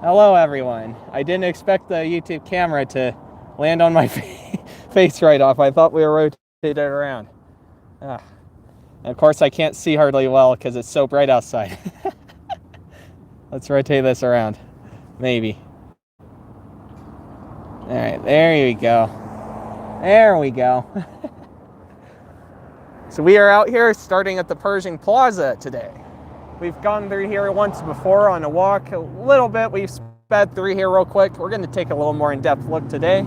Hello everyone. I didn't expect the YouTube camera to land on my face right off. I thought we were rotated around. And of course I can't see hardly well because it's so bright outside. Let's rotate this around. Maybe. Alright, there you go. There we go. So we are out here starting at the Pershing Plaza today. We've gone through here once before on a walk a little bit. We've sped through here real quick. We're going to take a little more in-depth look today.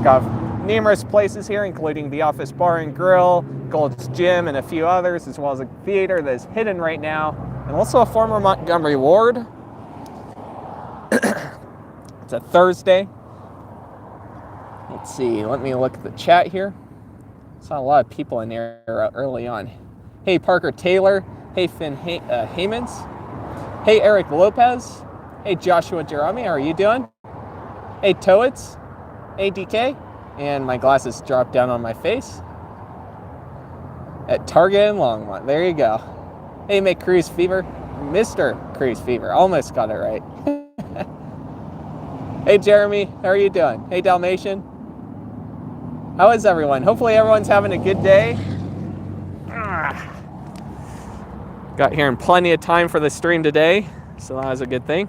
Got numerous places here, including the Office Bar and Grill, Gold's Gym, and a few others, as well as a theater that is hidden right now, and also a former Montgomery Ward. It's a Thursday. Let's see, let me look at the chat here. Saw a lot of people in there early on. Hey, Parker Taylor. Hey, Finn Haymans. Hey, Eric Lopez. Hey, Joshua Jeremy, how are you doing? Hey, Toads. Hey, DK. And my glasses dropped down on my face. At Target and Longmont. There you go. Hey, Cruise Fever. Mr. Cruise Fever. Almost got it right. Hey, Jeremy. How are you doing? Hey, Dalmatian. How is everyone? Hopefully everyone's having a good day. Got here in plenty of time for the stream today, so that was a good thing.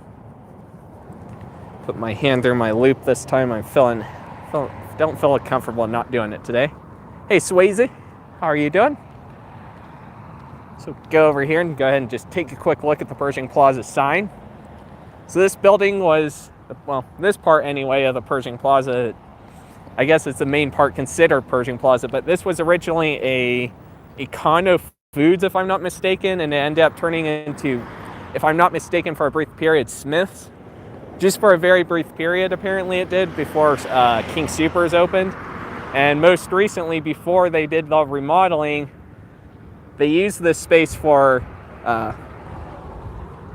Put my hand through my loop this time. Don't feel comfortable not doing it today. Hey, Swayze, how are you doing? So go over here and go ahead and just take a quick look at the Pershing Plaza sign. So this building was, well, this part anyway of the Pershing Plaza, I guess it's the main part considered Pershing Plaza, but this was originally a Econo Foods, if I'm not mistaken, and it ended up turning into, if I'm not mistaken, for a brief period, Smith's. Just for a very brief period, apparently it did, before Kingsoopers opened. And most recently, before they did the remodeling, they used this space for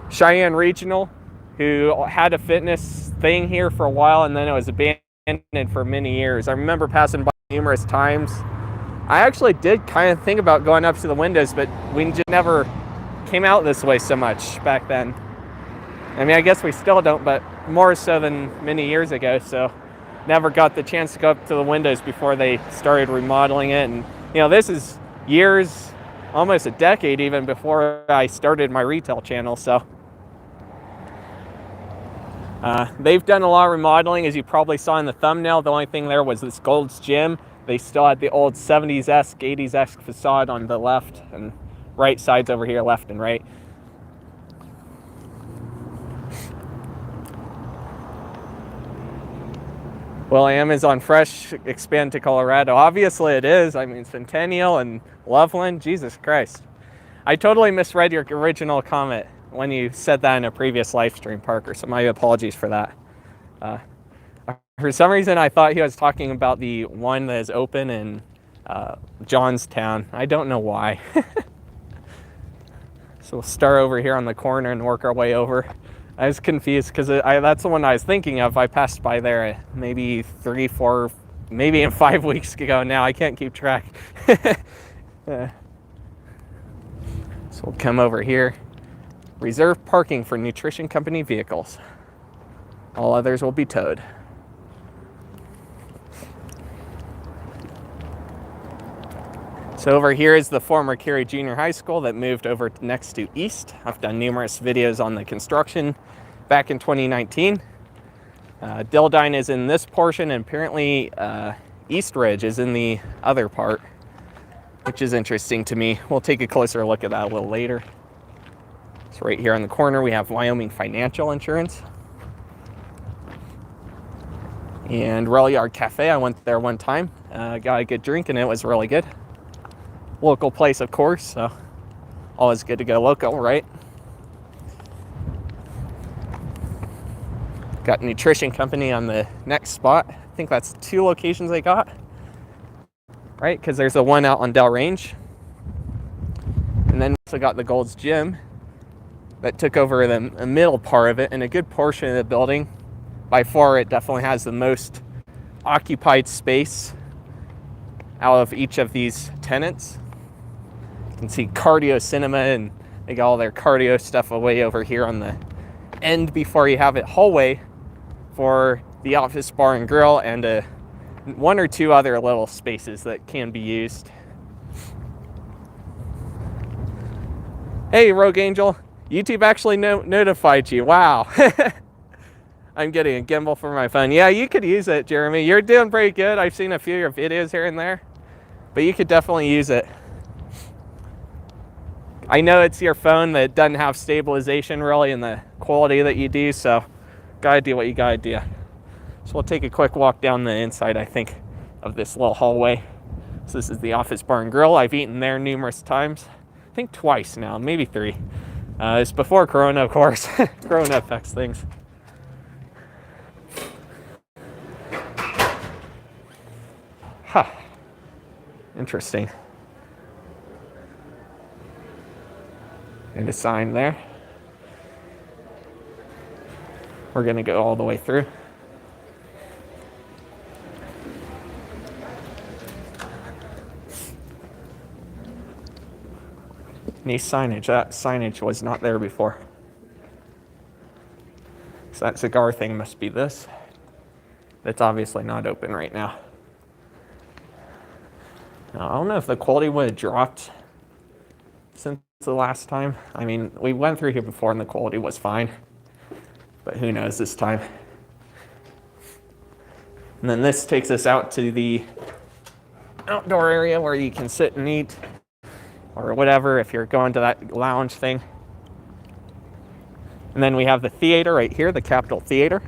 Cheyenne Regional, who had a fitness thing here for a while, and then it was abandoned for many years. I remember passing by numerous times. I actually did kind of think about going up to the windows, but we just never came out this way so much back then. I mean, I guess we still don't, but more so than many years ago, so never got the chance to go up to the windows before they started remodeling it. And, you know, this is years, almost a decade even, before I started my retail channel, so. They've done a lot of remodeling, as you probably saw in the thumbnail. The only thing there was this Gold's Gym. They still had the old 70s-esque, 80s-esque facade on the left and right sides over here, left and right. Will Amazon Fresh expand to Colorado? Obviously it is. I mean, Centennial and Loveland, Jesus Christ. I totally misread your original comment when you said that in a previous live stream, Parker, so my apologies for that. For some reason, I thought he was talking about the one that is open in Johnstown. I don't know why. So we'll start over here on the corner and work our way over. I was confused because that's the one I was thinking of. I passed by there maybe 3, 4, maybe even 5 weeks ago now. I can't keep track. So we'll come over here. Reserve parking for nutrition company vehicles. All others will be towed. So over here is the former Carey Jr High School that moved over next to East. I've done numerous videos on the construction back in 2019. Dildine is in this portion, and apparently Eastridge is in the other part, which is interesting to me. We'll take a closer look at that a little later. So right here on the corner, we have Wyoming Financial Insurance. And Rail Yard Cafe, I went there one time, got a good drink, and it was really good. Local place, of course, so always good to go local, right? Got Nutrition Company on the next spot. I think that's 2 locations they got, right? Because there's the one out on Del Range. And then we also got the Gold's Gym that took over the middle part of it and a good portion of the building. By far, it definitely has the most occupied space out of each of these tenants. You can see Cardio Cinema, and they got all their cardio stuff away over here on the end before you have it hallway for the office bar and grill, and one or two other little spaces that can be used. Hey, Rogue Angel, YouTube actually notified you. Wow. I'm getting a gimbal for my phone. Yeah, you could use it, Jeremy. You're doing pretty good. I've seen a few of your videos here and there, but you could definitely use it. I know it's your phone that doesn't have stabilization really in the quality that you do, so gotta do what you gotta do. So we'll take a quick walk down the inside, I think, of this little hallway. So this is the office bar and grill. I've eaten there numerous times. I think twice now, maybe 3. It's before Corona, of course. Corona affects things. Huh. Interesting. And a sign there. We're gonna go all the way through. Nice signage. That signage was not there before. So that cigar thing must be this. That's obviously not open right now. Now, I don't know if the quality would have dropped since the last time. I mean, we went through here before and the quality was fine, but who knows this time. And then this takes us out to the outdoor area where you can sit and eat or whatever if you're going to that lounge thing. And then we have the theater right here, the Capitol Theater.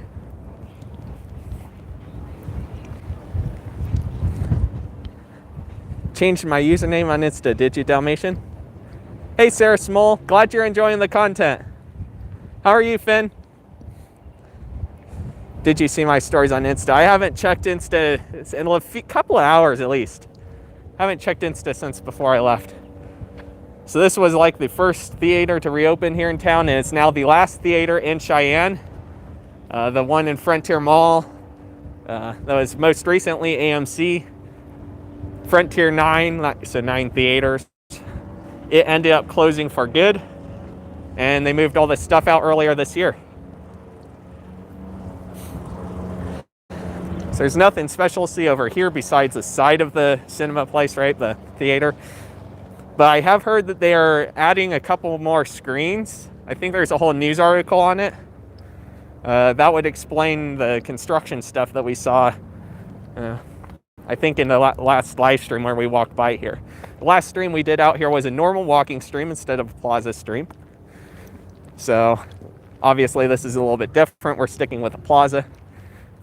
Changed my username on Insta, did you, Dalmatian? Hey, Sarah Small, glad you're enjoying the content. How are you, Finn? Did you see my stories on Insta? I haven't checked Insta in a couple of hours at least. Haven't checked Insta since before I left. So this was like the first theater to reopen here in town, and it's now the last theater in Cheyenne. The one in Frontier Mall, that was most recently AMC. Frontier 9, so 9 theaters. It ended up closing for good, and they moved all this stuff out earlier this year. So there's nothing special to see over here besides the side of the cinema place, right? The theater. But I have heard that they are adding a couple more screens. I think there's a whole news article on it. That would explain the construction stuff that we saw, I think in the last live stream where we walked by here. The last stream we did out here was a normal walking stream instead of a plaza stream. So obviously this is a little bit different. We're sticking with a plaza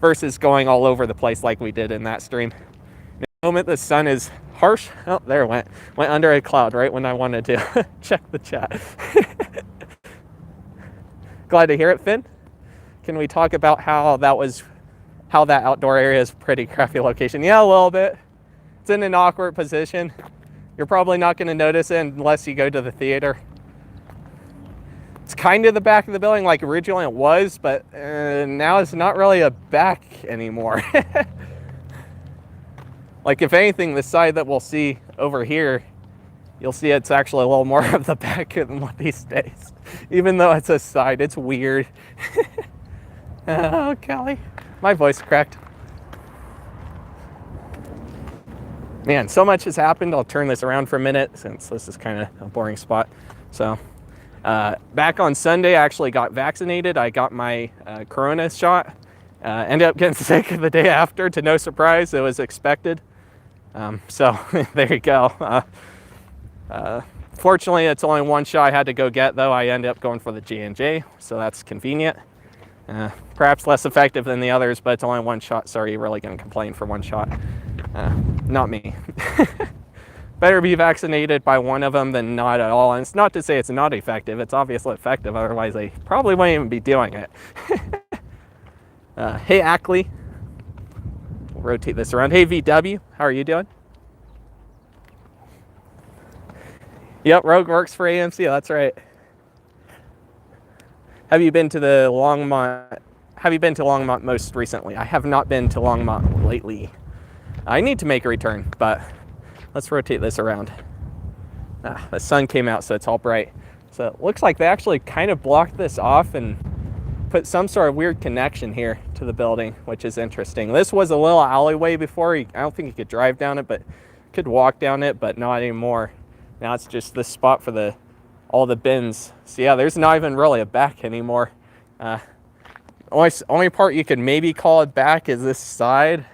versus going all over the place like we did in that stream. In the moment the sun is harsh. Oh, there it went under a cloud right when I wanted to check the chat. Glad to hear it, Finn. Can we talk about how that outdoor area is a pretty crappy location? Yeah, a little bit. It's in an awkward position. You're probably not going to notice it unless you go to the theater. It's kind of the back of the building like originally it was, but now it's not really a back anymore. Like if anything, the side that we'll see over here, you'll see it's actually a little more of the back than what these days. Even though it's a side, it's weird. Oh, Kelly. My voice cracked. Man, so much has happened. I'll turn this around for a minute since this is kind of a boring spot. So back on Sunday, I actually got vaccinated. I got my Corona shot. Ended up getting sick the day after, to no surprise. It was expected. So there you go. Fortunately, it's only one shot I had to go get, though. I ended up going for the J&J, so that's convenient. Perhaps less effective than the others, but it's only one shot. Sorry, you're really going to complain for one shot. Not me. Better be vaccinated by one of them than not at all. And it's not to say it's not effective. It's obviously effective. Otherwise, they probably wouldn't even be doing it. Hey, Ackley. We'll rotate this around. Hey, VW. How are you doing? Yep, Rogue works for AMC. That's right. Have you been to the Longmont? Have you been to Longmont most recently? I have not been to Longmont lately. I need to make a return, but let's rotate this around. The sun came out, so it's all bright. So it looks like they actually kind of blocked this off and put some sort of weird connection here to the building, which is interesting. This was a little alleyway before. I don't think you could drive down it, but could walk down it, but not anymore. Now it's just this spot for all the bins. So yeah, there's not even really a back anymore. Only part you could maybe call it back is this side,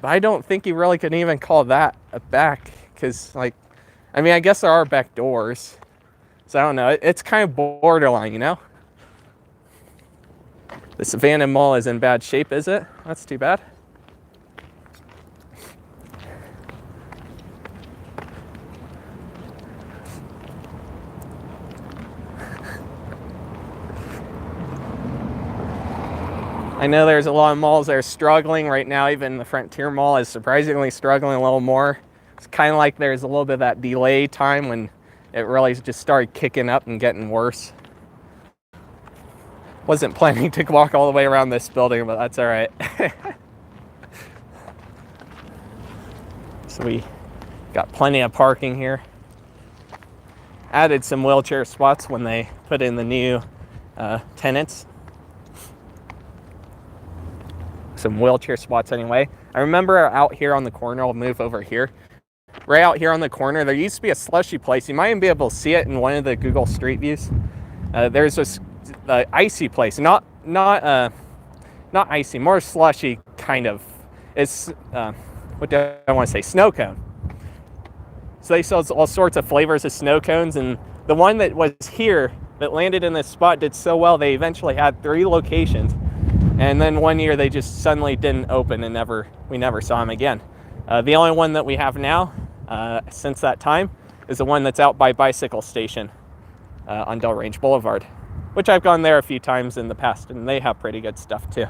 but I don't think you really could even call that a back, because like, I mean, I guess there are back doors, so I don't know. It's kind of borderline, you know. This abandoned mall is in bad shape, is it? That's too bad. I know there's a lot of malls that are struggling right now. Even the Frontier Mall is surprisingly struggling a little more. It's kind of like there's a little bit of that delay time when it really just started kicking up and getting worse. Wasn't planning to walk all the way around this building, but that's all right. So we got plenty of parking here. Added some wheelchair spots when they put in the new tenants. Some wheelchair spots anyway. I remember out here on the corner, I'll move over here. Right out here on the corner, there used to be a slushy place. You might even be able to see it in one of the Google Street Views. There's this icy place, not icy, more slushy kind of. It's what do I want to say? Snow cone. So they sell all sorts of flavors of snow cones, and the one that was here that landed in this spot did so well they eventually had 3 locations, and then one year they just suddenly didn't open and we never saw them again. The only one that we have now since that time is the one that's out by Bicycle Station on Del Range Boulevard, which I've gone there a few times in the past, and they have pretty good stuff too.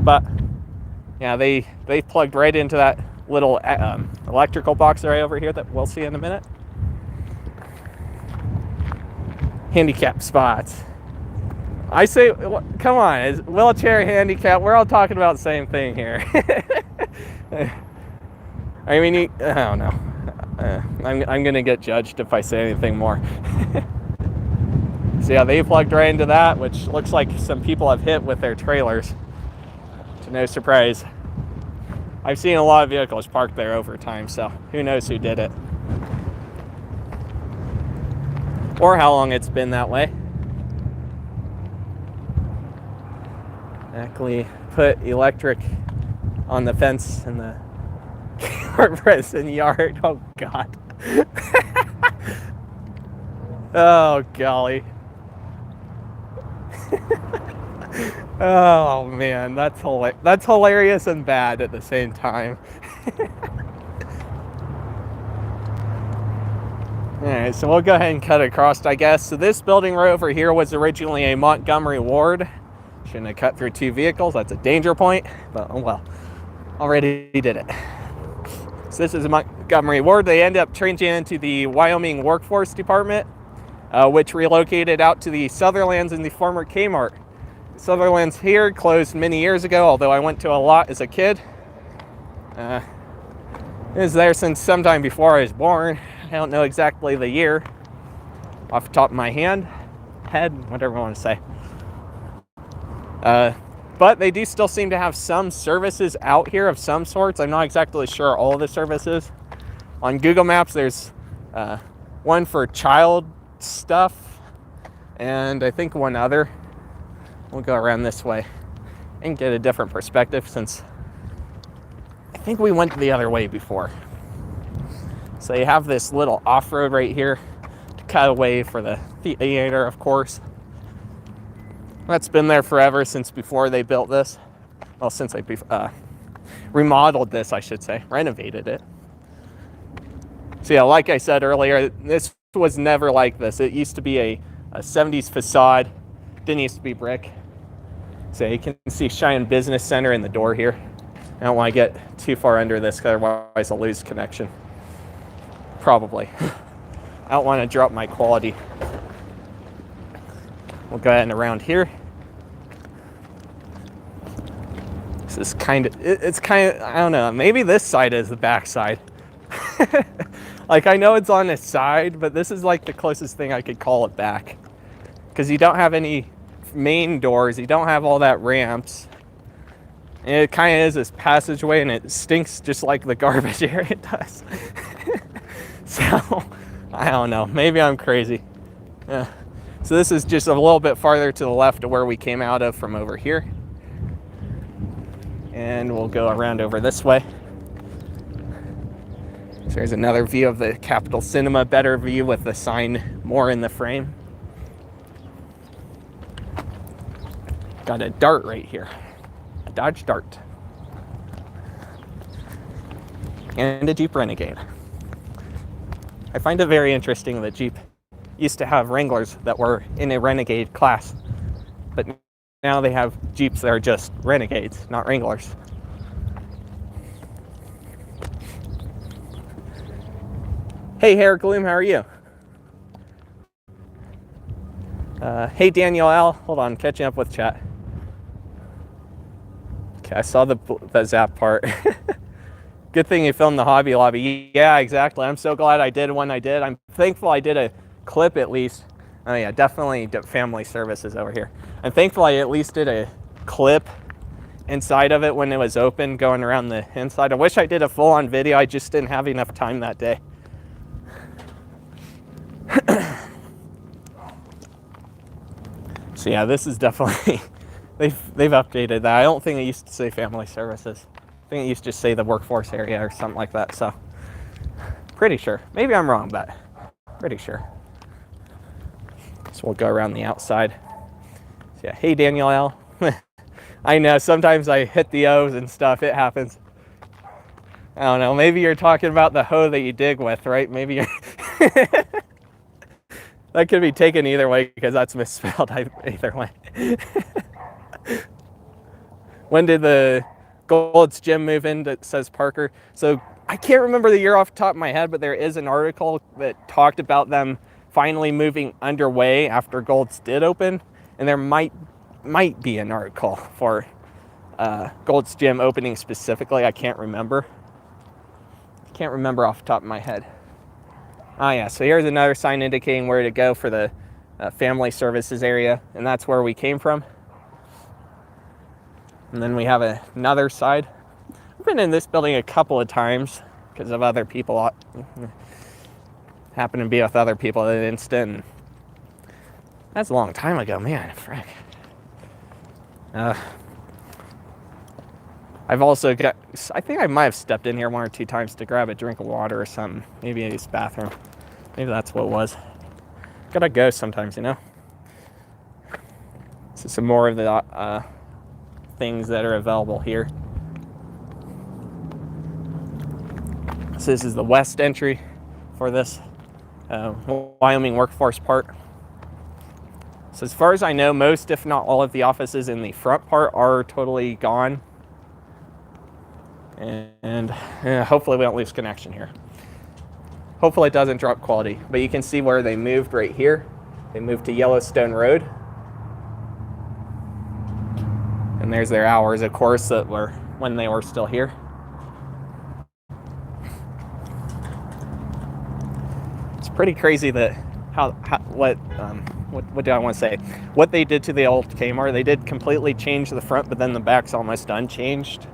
But yeah, they plugged right into that little electrical box right over here that we'll see in a minute. Handicap spots. I say, come on, is wheelchair, handicap, we're all talking about the same thing here. I mean, I don't know. I'm gonna get judged if I say anything more. So yeah, they plugged right into that, which looks like some people have hit with their trailers. To no surprise. I've seen a lot of vehicles parked there over time, so who knows who did it. Or how long it's been that way. Exactly. Put electric on the fence in the prison yard. Oh God. Oh golly. Oh man, that's hilarious and bad at the same time. Alright, so we'll go ahead and cut across, I guess. So this building right over here was originally a Montgomery Ward. Shouldn't have cut through 2 vehicles. That's a danger point, but oh well. Already did it. So this is a Montgomery Ward. They ended up changing into the Wyoming Workforce Department, which relocated out to the Sutherlands in the former Kmart. Sutherland's here closed many years ago, although I went to a lot as a kid. It was there since sometime before I was born. I don't know exactly the year off the top of my head, whatever I want to say. But they do still seem to have some services out here of some sorts. I'm not exactly sure all the services. On Google Maps, there's one for child stuff, and I think one other. We'll go around this way and get a different perspective, since I think we went the other way before. So you have this little off-road right here to cut away for the theater, of course. That's been there forever, since before they built this. Well, since they remodeled this, I should say, renovated it. So yeah, like I said earlier, this was never like this. It used to be a 70s facade. Didn't used to be brick. So you can see Cheyenne Business Center in the door here. I don't want to get too far under this, because otherwise I'll lose connection. Probably. I don't want to drop my quality. We'll go ahead and around here. This is it's kind of, I don't know, maybe this side is the back side. Like, I know it's on this side, but this is like the closest thing I could call it back. Because you don't have any main doors. You don't have all that ramps. And it kind of is this passageway, and it stinks just like the garbage area does. So, I don't know. Maybe I'm crazy. Yeah. So this is just a little bit farther to the left of where we came out of from over here. And we'll go around over this way. So there's another view of the Capitol Cinema, better view with the sign more in the frame. Got a Dart right here. A Dodge Dart. And a Jeep Renegade. I find it very interesting that Jeep used to have Wranglers that were in a Renegade class, but now they have Jeeps that are just Renegades, not Wranglers. Hey, Hair Gloom, how are you? Hey, Daniel L. Hold on, catching up with chat. Okay, I saw the zap part. Good thing you filmed the Hobby Lobby. Yeah, exactly. I'm so glad I did when I did. I'm thankful I did a clip at least. Oh yeah, definitely family services over here. I'm thankful I at least did a clip inside of it when it was open, going around the inside. I wish I did a full-on video. I just didn't have enough time that day. So yeah, this is definitely, they've updated that. I don't think it used to say family services. I think it used to just say the workforce area or something like that. So pretty sure. Maybe I'm wrong, but pretty sure. So we'll go around the outside. So yeah, hey Daniel L. I know sometimes I hit the O's and stuff. It happens. I don't know. Maybe you're talking about the hoe that you dig with, right? Maybe you're. That could be taken either way because that's misspelled either way. When did the Gold's Gym move in? That says Parker. So I can't remember the year off the top of my head, but there is an article that talked about them finally moving underway after Gold's did open, and there might be an article for Gold's Gym opening specifically. I can't remember. Can't remember off the top of my head. Oh yeah, so here's another sign indicating where to go for the family services area, and that's where we came from. And then we have another side. I've been in this building a couple of times because of other people. Happened to be with other people at an instant. That's a long time ago, man. Frick. I've also got, I think I might have stepped in here one or two times to grab a drink of water or something. Maybe in this bathroom. Maybe that's what it was. Gotta go sometimes, you know? So some more of the things that are available here. So this is the west entry for this Wyoming workforce part. So as far as I know, most, if not all of the offices in the front part are totally gone. And hopefully we don't lose connection here. Hopefully it doesn't drop quality. But you can see where they moved right here. They moved to Yellowstone Road. And there's their hours, of course, that were when they were still here. It's pretty crazy that what do I want to say? What they did to the old Kmart, they did completely change the front, but then the back's almost unchanged.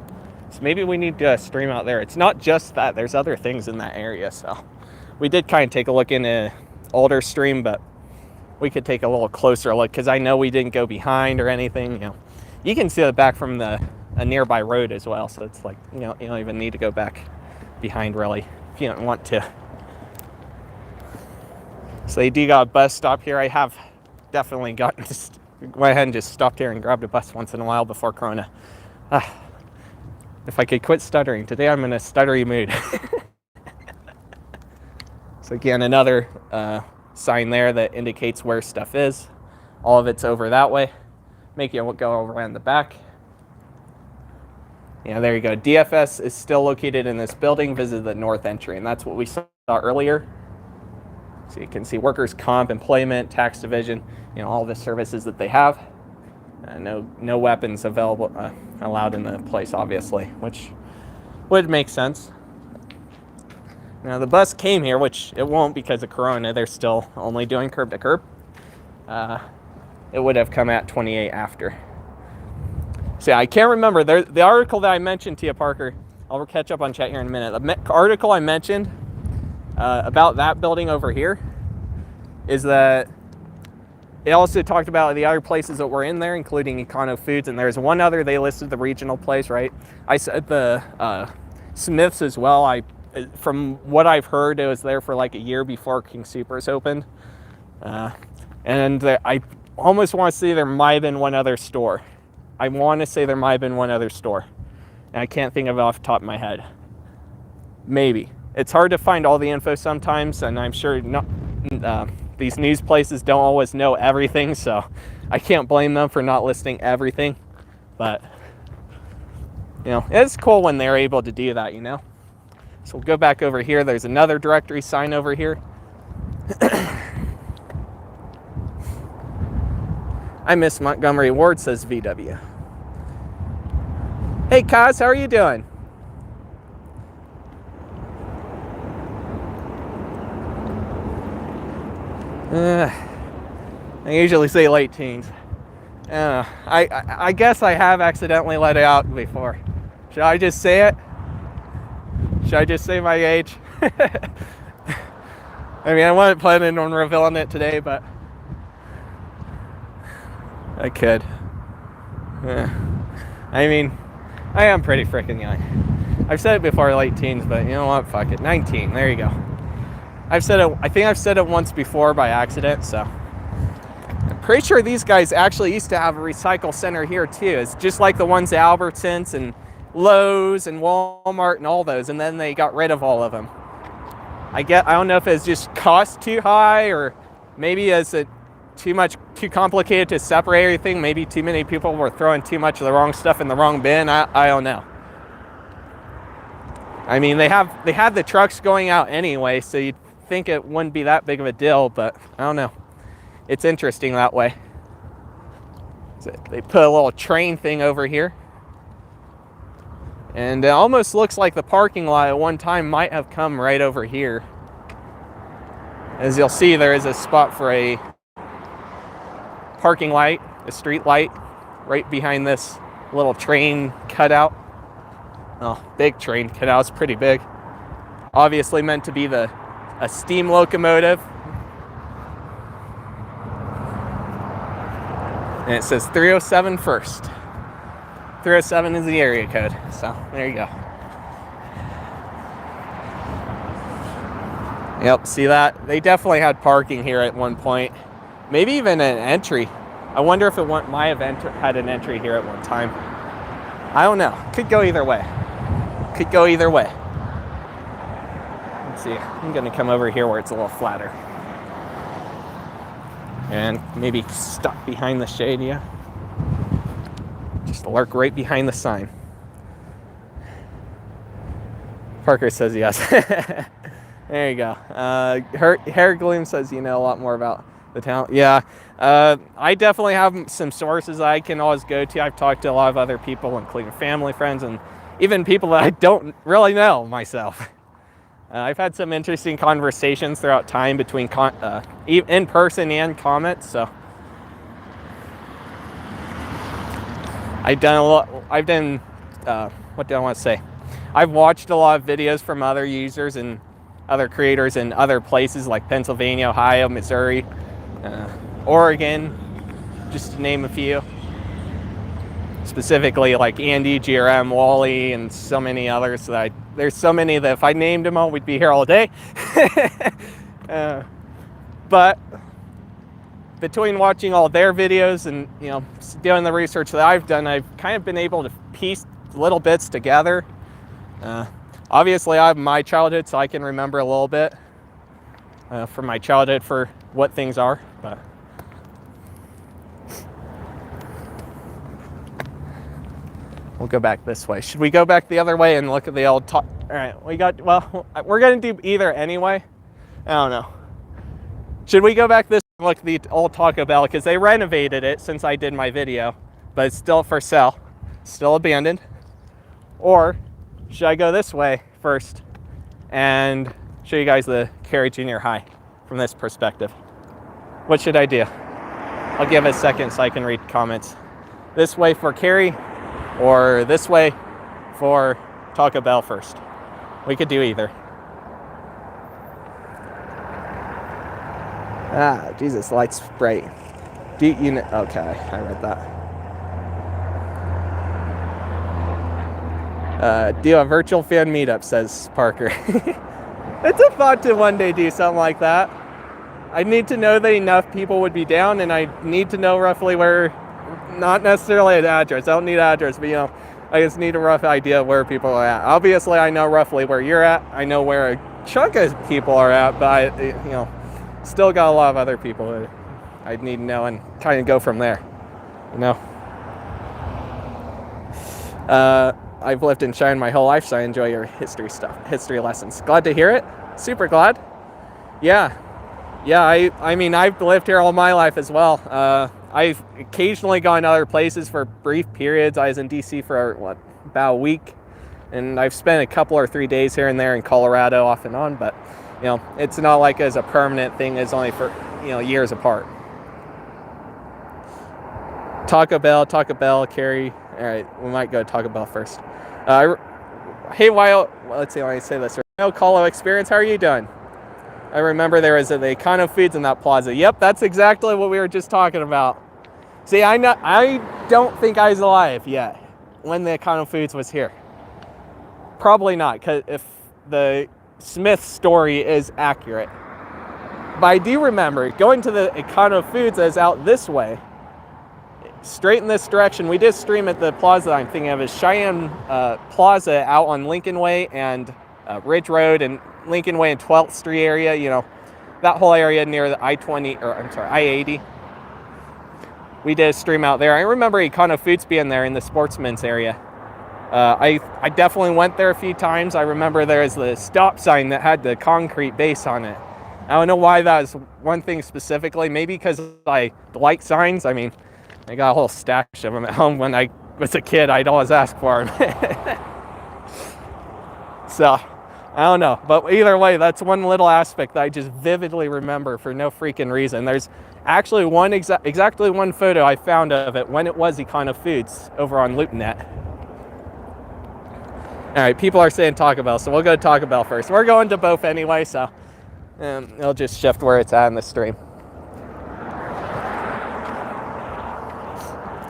So maybe we need to stream out there. It's not just that. There's other things in that area. So we did kind of take a look in an older stream, but we could take a little closer look because I know we didn't go behind or anything. You know, you can see the back from a nearby road as well. So it's like, you know, you don't even need to go back behind really if you don't want to. So they do got a bus stop here. I have definitely went ahead and just stopped here and grabbed a bus once in a while before Corona. If I could quit stuttering. Today I'm in a stuttery mood. So again, another sign there that indicates where stuff is. All of it's over that way. Make you go around the back. Yeah, there you go. DFS is still located in this building. Visit the north entry, and that's what we saw earlier. So you can see workers' comp, employment, tax division, you know, all the services that they have. No weapons available allowed in the place, obviously, which would make sense. Now the bus came here, which it won't because of Corona. They're still only doing curb to curb. it would have come at 28 after. So yeah, I can't remember. The article that I mentioned to you, Parker, I'll catch up on chat here in a minute. The article I mentioned about that building over here is that it also talked about the other places that were in there, including Econo Foods, and there's one other, they listed the regional place, right? I said the Smith's as well. From what I've heard, it was there for like a year before Kingsoopers opened. And I almost want to say there might have been one other store. I want to say there might have been one other store. And I can't think of it off the top of my head. Maybe. It's hard to find all the info sometimes, and I'm sure these news places don't always know everything, so I can't blame them for not listing everything. But, you know, it's cool when they're able to do that, you know. So we'll go back over here. There's another directory sign over here. I miss Montgomery Ward, says VW. Hey, Kaz, how are you doing? I usually say late teens. I guess I have accidentally let it out before. Should I just say it? Should I just say my age? I mean, I wasn't planning on revealing it today, but I could. I mean, I am pretty freaking young. I've said it before, late teens, but you know what? Fuck it. 19. There you go. I've said it. I think I've said it once before by accident, so. I'm pretty sure these guys actually used to have a recycle center here too. It's just like the ones at Albertsons and Lowe's and Walmart and all those, and then they got rid of all of them. I don't know if it's just cost too high, or maybe is it too complicated to separate everything. Maybe too many people were throwing too much of the wrong stuff in the wrong bin. I don't know. I mean, they had the trucks going out anyway, so you'd think it wouldn't be that big of a deal, but I don't know. It's interesting that way. So they put a little train thing over here. And it almost looks like the parking lot at one time might have come right over here. As you'll see, there is a spot for a parking light, a street light, right behind this little train cutout. Oh, big train cutout, it's pretty big. Obviously meant to be a steam locomotive. And it says 307 first. 307 is the area code, so there you go. Yep, see that? They definitely had parking here at one point. Maybe even an entry. I wonder if might have had an entry here at one time. I don't know. Could go either way. Could go either way. Let's see. I'm going to come over here where it's a little flatter. And maybe stuck behind the shade, yeah. Just lurk right behind the sign. Parker says yes. There you go. Hair Gloom says you know a lot more about the town. Yeah, I definitely have some sources I can always go to. I've talked to a lot of other people, including family, friends, and even people that I don't really know myself. I've had some interesting conversations throughout time between in person and comments. So I've done a lot. What do I want to say? I've watched a lot of videos from other users and other creators in other places like Pennsylvania, Ohio, Missouri, Oregon, just to name a few. Specifically like Andy, GRM, Wally, and so many others that there's so many that if I named them all, we'd be here all day. But between watching all their videos and, you know, doing the research that I've done, I've kind of been able to piece little bits together. Obviously, I have my childhood, so I can remember a little bit from my childhood for what things are. But we'll go back this way. Should we go back the other way and look at the old all right, we're going to do either anyway. I don't know. Should we go back this way and look at the old Taco Bell? Because they renovated it since I did my video, but it's still for sale. Still abandoned. Or should I go this way first and show you guys the Carey Jr High from this perspective? What should I do? I'll give it a second so I can read comments. This way for Carey, or this way for Taco Bell first. We could do either. Ah, Jesus, light's bright. Do you know? Okay, I read that. Do a virtual fan meetup, says Parker. It's a thought to one day do something like that. I need to know that enough people would be down, and I need to know roughly where, not necessarily an address. I don't need an address, but I just need a rough idea of where people are at. Obviously, I know roughly where you're at. I know where a chunk of people are at, but still got a lot of other people that I'd need to know and kind of go from there, I've lived in Cheyenne my whole life, so I enjoy your history lessons. Glad to hear it. Super glad. Yeah, I mean, I've lived here all my life as well. I've occasionally gone other places for brief periods. I was in DC for, about a week, and I've spent a couple or 3 days here and there in Colorado off and on, but, it's not like as a permanent thing. It's only for, years apart. Taco Bell, Carey. All right, we might go to Taco Bell first. Hey, Wyo, let's see, let me say this. Colo experience, how are you doing? I remember there was the Econo Foods in that plaza. Yep, that's exactly what we were just talking about. See, I don't think I was alive yet when the Econo Foods was here. Probably not, because if the Smith story is accurate. But I do remember going to the Econo Foods as out this way, straight in this direction. We did stream at the plaza I'm thinking of is Cheyenne Plaza out on Lincoln Way and Ridge Road and Lincoln Way and 12th Street area, that whole area near the I-80. We did a stream out there. I remember Econo Foods being there in the sportsman's area. I definitely went there a few times. I remember there was the stop sign that had the concrete base on it. I don't know why that was one thing specifically. Maybe because I like signs. I mean, I got a whole stash of them at home. When I was a kid, I'd always ask for them. So, I don't know. But either way, that's one little aspect that I just vividly remember for no freaking reason. There's actually exactly one photo I found of it when it was Econo Foods over on LoopNet. All right, people are saying Taco Bell, so we'll go to Taco Bell first. We're going to both anyway, so it'll just shift where it's at in the stream.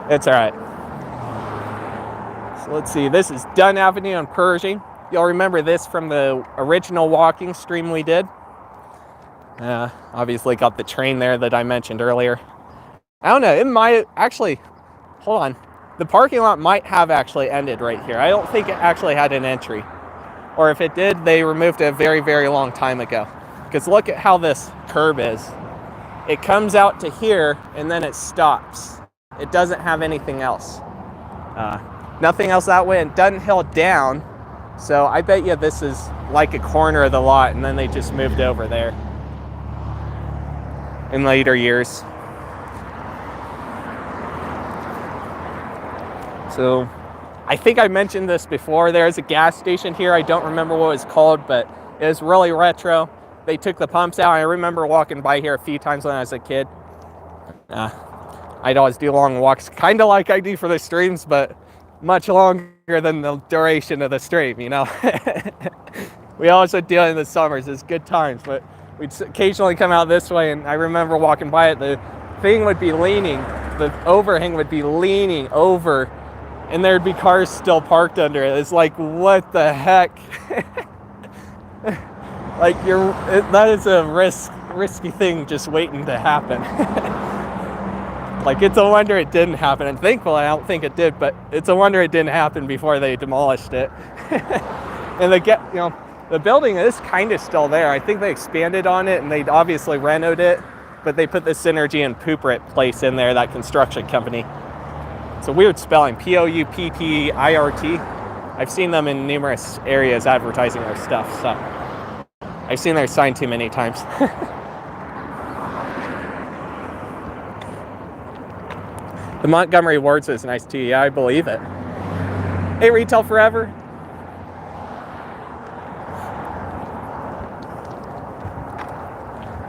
It's all right. So let's see. This is Dunn Avenue on Pershing. You'll remember this from the original walking stream we did. Obviously got the train there that I mentioned earlier. I don't know. It might actually. Hold on. The parking lot might have actually ended right here. I don't think it actually had an entry. Or if it did, they removed it a very, very long time ago. Because look at how this curb is. It comes out to here and then it stops. It doesn't have anything else. Nothing else that way. It doesn't hill down. So I bet you this is like a corner of the lot and then they just moved over there in later years. So I think I mentioned this before. There's a gas station here. I don't remember what it was called, but it was really retro. They took the pumps out. I remember walking by here a few times when I was a kid. I'd always do long walks, kind of like I do for the streams, but much longer than the duration of the stream, We always would do it in the summers. It's good times, but we'd occasionally come out this way, and I remember walking by it. The thing would be leaning. The overhang would be leaning over, and there'd be cars still parked under it. It's like, what the heck? Like, that is a risky thing just waiting to happen. Like, it's a wonder it didn't happen. And thankfully, I don't think it did, but it's a wonder it didn't happen before they demolished it. And the building is kind of still there. I think they expanded on it, and they obviously renovated it, but they put the Synergy and Pouppirt place in there, that construction company. It's a weird spelling, Pouppirt. I've seen them in numerous areas advertising their stuff, so I've seen their sign too many times. The Montgomery Ward is nice too. Yeah, I believe it. Hey, Retail Forever.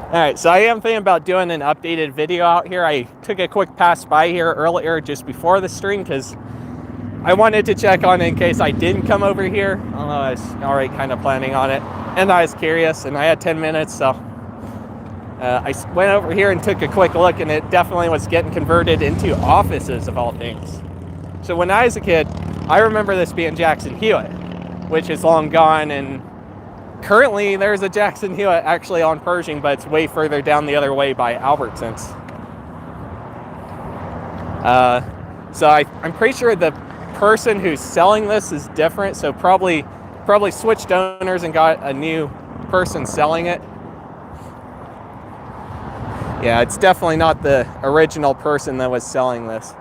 All right, so I am thinking about doing an updated video out here. I took a quick pass by here earlier just before the stream because I wanted to check on it in case I didn't come over here. Although I was already kind of planning on it, and I was curious, and I had 10 minutes, so I went over here and took a quick look, and it definitely was getting converted into offices of all things. So when I was a kid, I remember this being Jackson Hewitt, which is long gone, and currently there's a Jackson Hewitt actually on Pershing, but it's way further down the other way by Albertsons. So I'm pretty sure the person who's selling this is different, so probably switched owners and got a new person selling it. Yeah, it's definitely not the original person that was selling this.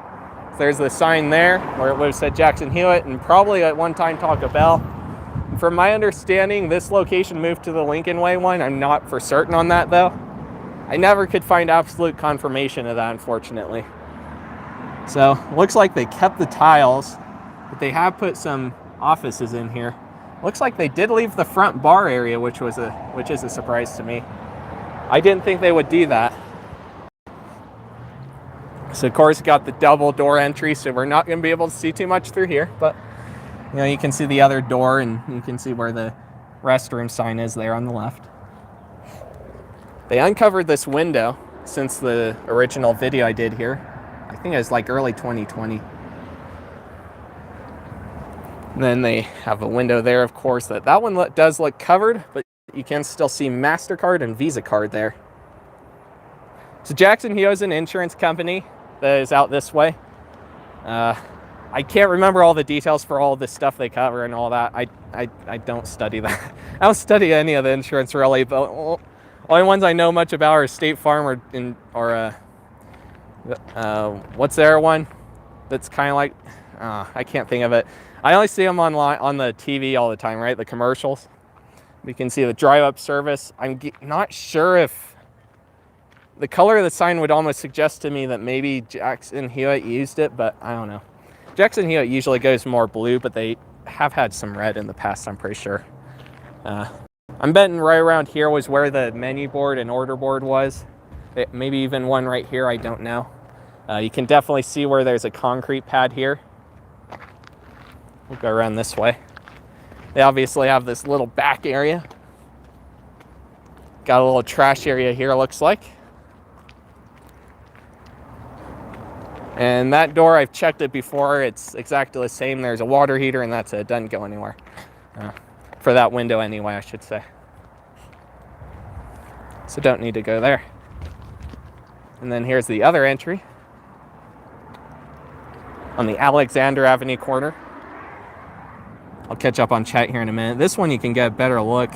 There's the sign there where it would have said Jackson Hewitt and probably at one time Taco Bell. From my understanding, this location moved to the Lincoln Way one. I'm not for certain on that though. I never could find absolute confirmation of that, unfortunately. So looks like they kept the tiles, but they have put some offices in here. Looks like they did leave the front bar area, which is a surprise to me. I didn't think they would do that. So of course got the double door entry, so we're not going to be able to see too much through here, but you know, you can see the other door and you can see where the restroom sign is there on the left. They uncovered this window since the original video I did here. I think it was like early 2020. And then they have a window there, of course, that one does look covered, but you can still see MasterCard and Visa card there. So Jackson Hewitt is an insurance company that is out this way. I can't remember all the details for all the stuff they cover and all that. I don't study that. I don't study any of the insurance really, but only ones I know much about are State Farm or what's their one that's kind of like, I can't think of it. I only see them online on the TV all the time, right? The commercials. We can see the drive-up service. I'm not sure if the color of the sign would almost suggest to me that maybe Jackson Hewitt used it, but I don't know. Jackson Hewitt usually goes more blue, but they have had some red in the past, I'm pretty sure. I'm betting right around here was where the menu board and order board was. Maybe even one right here, I don't know. You can definitely see where there's a concrete pad here. We'll go around this way. They obviously have this little back area. Got a little trash area here, looks like. And that door, I've checked it before. It's exactly the same. There's a water heater, and that's it. It doesn't go anywhere. For that window anyway, I should say. So don't need to go there. And then here's the other entry on the Alexander Avenue corner. I'll catch up on chat here in a minute. This one you can get a better look.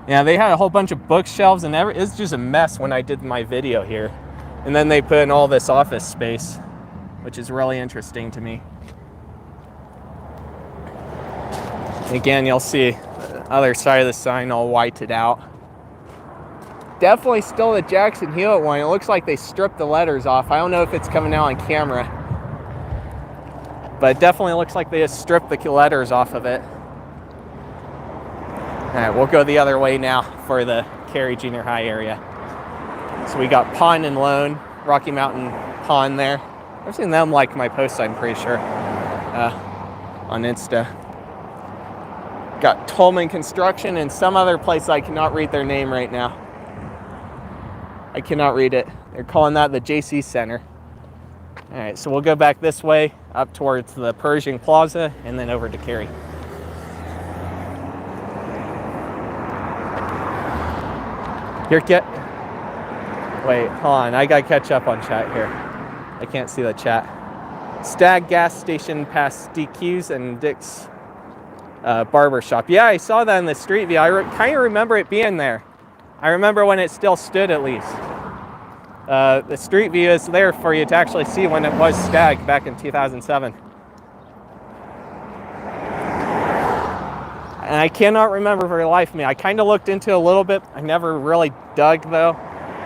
Yeah, they had a whole bunch of bookshelves and it's just a mess when I did my video here. And then they put in all this office space, which is really interesting to me. Again, you'll see the other side of the sign all whited out. Definitely still the Jackson Hewitt one. It looks like they stripped the letters off. I don't know if it's coming out on camera, but it definitely looks like they just stripped the letters off of it. All right, we'll go the other way now for the Carey Jr High area. So we got Pond and Loan, Rocky Mountain Pond there. I've seen them like my posts, I'm pretty sure, on Insta. Got Toleman Construction and some other place I cannot read their name right now. I cannot read it. They're calling that the JC Center. All right, so we'll go back this way up towards the Pershing Plaza and then over to Carey. Wait, hold on. I gotta catch up on chat here. I can't see the chat. Stag gas station past DQ's and Dick's barber shop. Yeah, I saw that in the street view. I kind of remember it being there. I remember when it still stood at least. The street view is there for you to actually see when it was Stag back in 2007. And I cannot remember for the life of me. I kind of looked into it a little bit. I never really dug though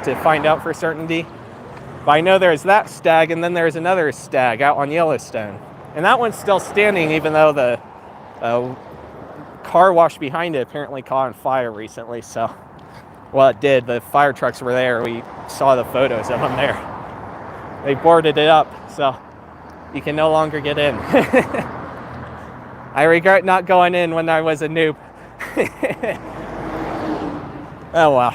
to find out for certainty. But I know there's that Stag and then there's another Stag out on Yellowstone. And that one's still standing even though the car wash behind it apparently caught on fire recently. So Well, it did. The fire trucks were there. We saw the photos of them there. They boarded it up, so you can no longer get in. I regret not going in when I was a noob. Oh well.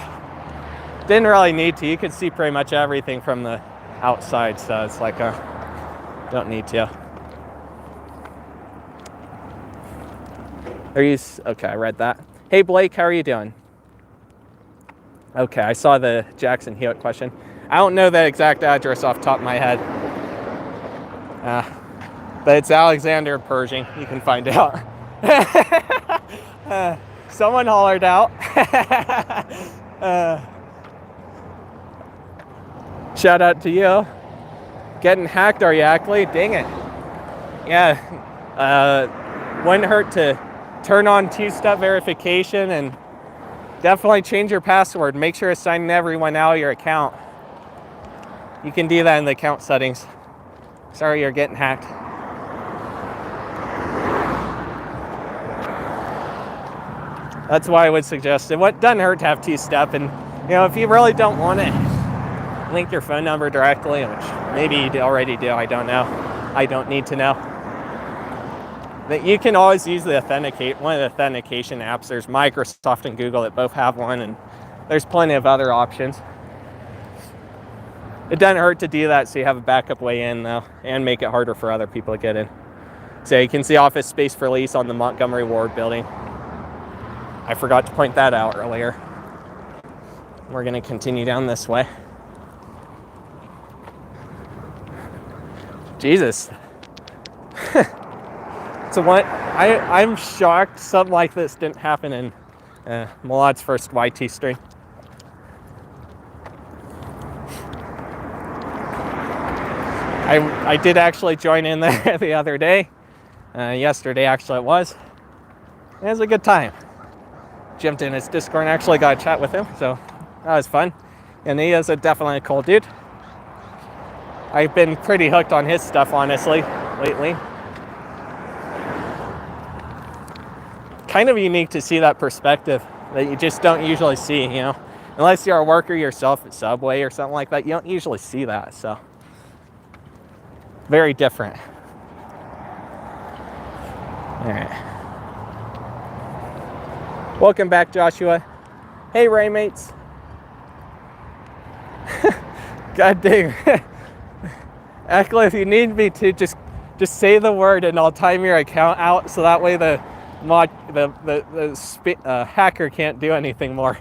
Didn't really need to. You could see pretty much everything from the outside, so it's like, don't need to. Okay, I read that. Hey Blake, how are you doing? Okay, I saw the Jackson Hewitt question. I don't know the exact address off the top of my head. But it's Alexander Pershing. You can find out. Someone hollered out. Shout out to you. Getting hacked, are you, Ackley? Dang it. Yeah. Wouldn't hurt to turn on two-step verification and definitely change your password. Make sure to sign everyone out of your account. You can do that in the account settings. Sorry you're getting hacked. That's why I would suggest it. What doesn't hurt to have two-step, and if you really don't want it, link your phone number directly, which maybe you already do. I don't know. I don't need to know. But you can always use one of the authentication apps. There's Microsoft and Google that both have one, and there's plenty of other options. It doesn't hurt to do that so you have a backup way in, though, and make it harder for other people to get in. So you can see office space for lease on the Montgomery Ward building. I forgot to point that out earlier. We're going to continue down this way. Jesus. So what? I'm shocked something like this didn't happen in Malad's first YT stream. I did actually join in there the other day. Yesterday, actually, it was. It was a good time. Jumped in his Discord and actually got a chat with him, so that was fun. And he is definitely a cool dude. I've been pretty hooked on his stuff, honestly, lately. Kind of unique to see that perspective that you just don't usually see, Unless you're a worker yourself at Subway or something like that, you don't usually see that, so. Very different. All right. Welcome back, Joshua. Hey, Raymates. God dang. Eckler, if you need me to, just say the word and I'll time your account out so that way the hacker can't do anything more.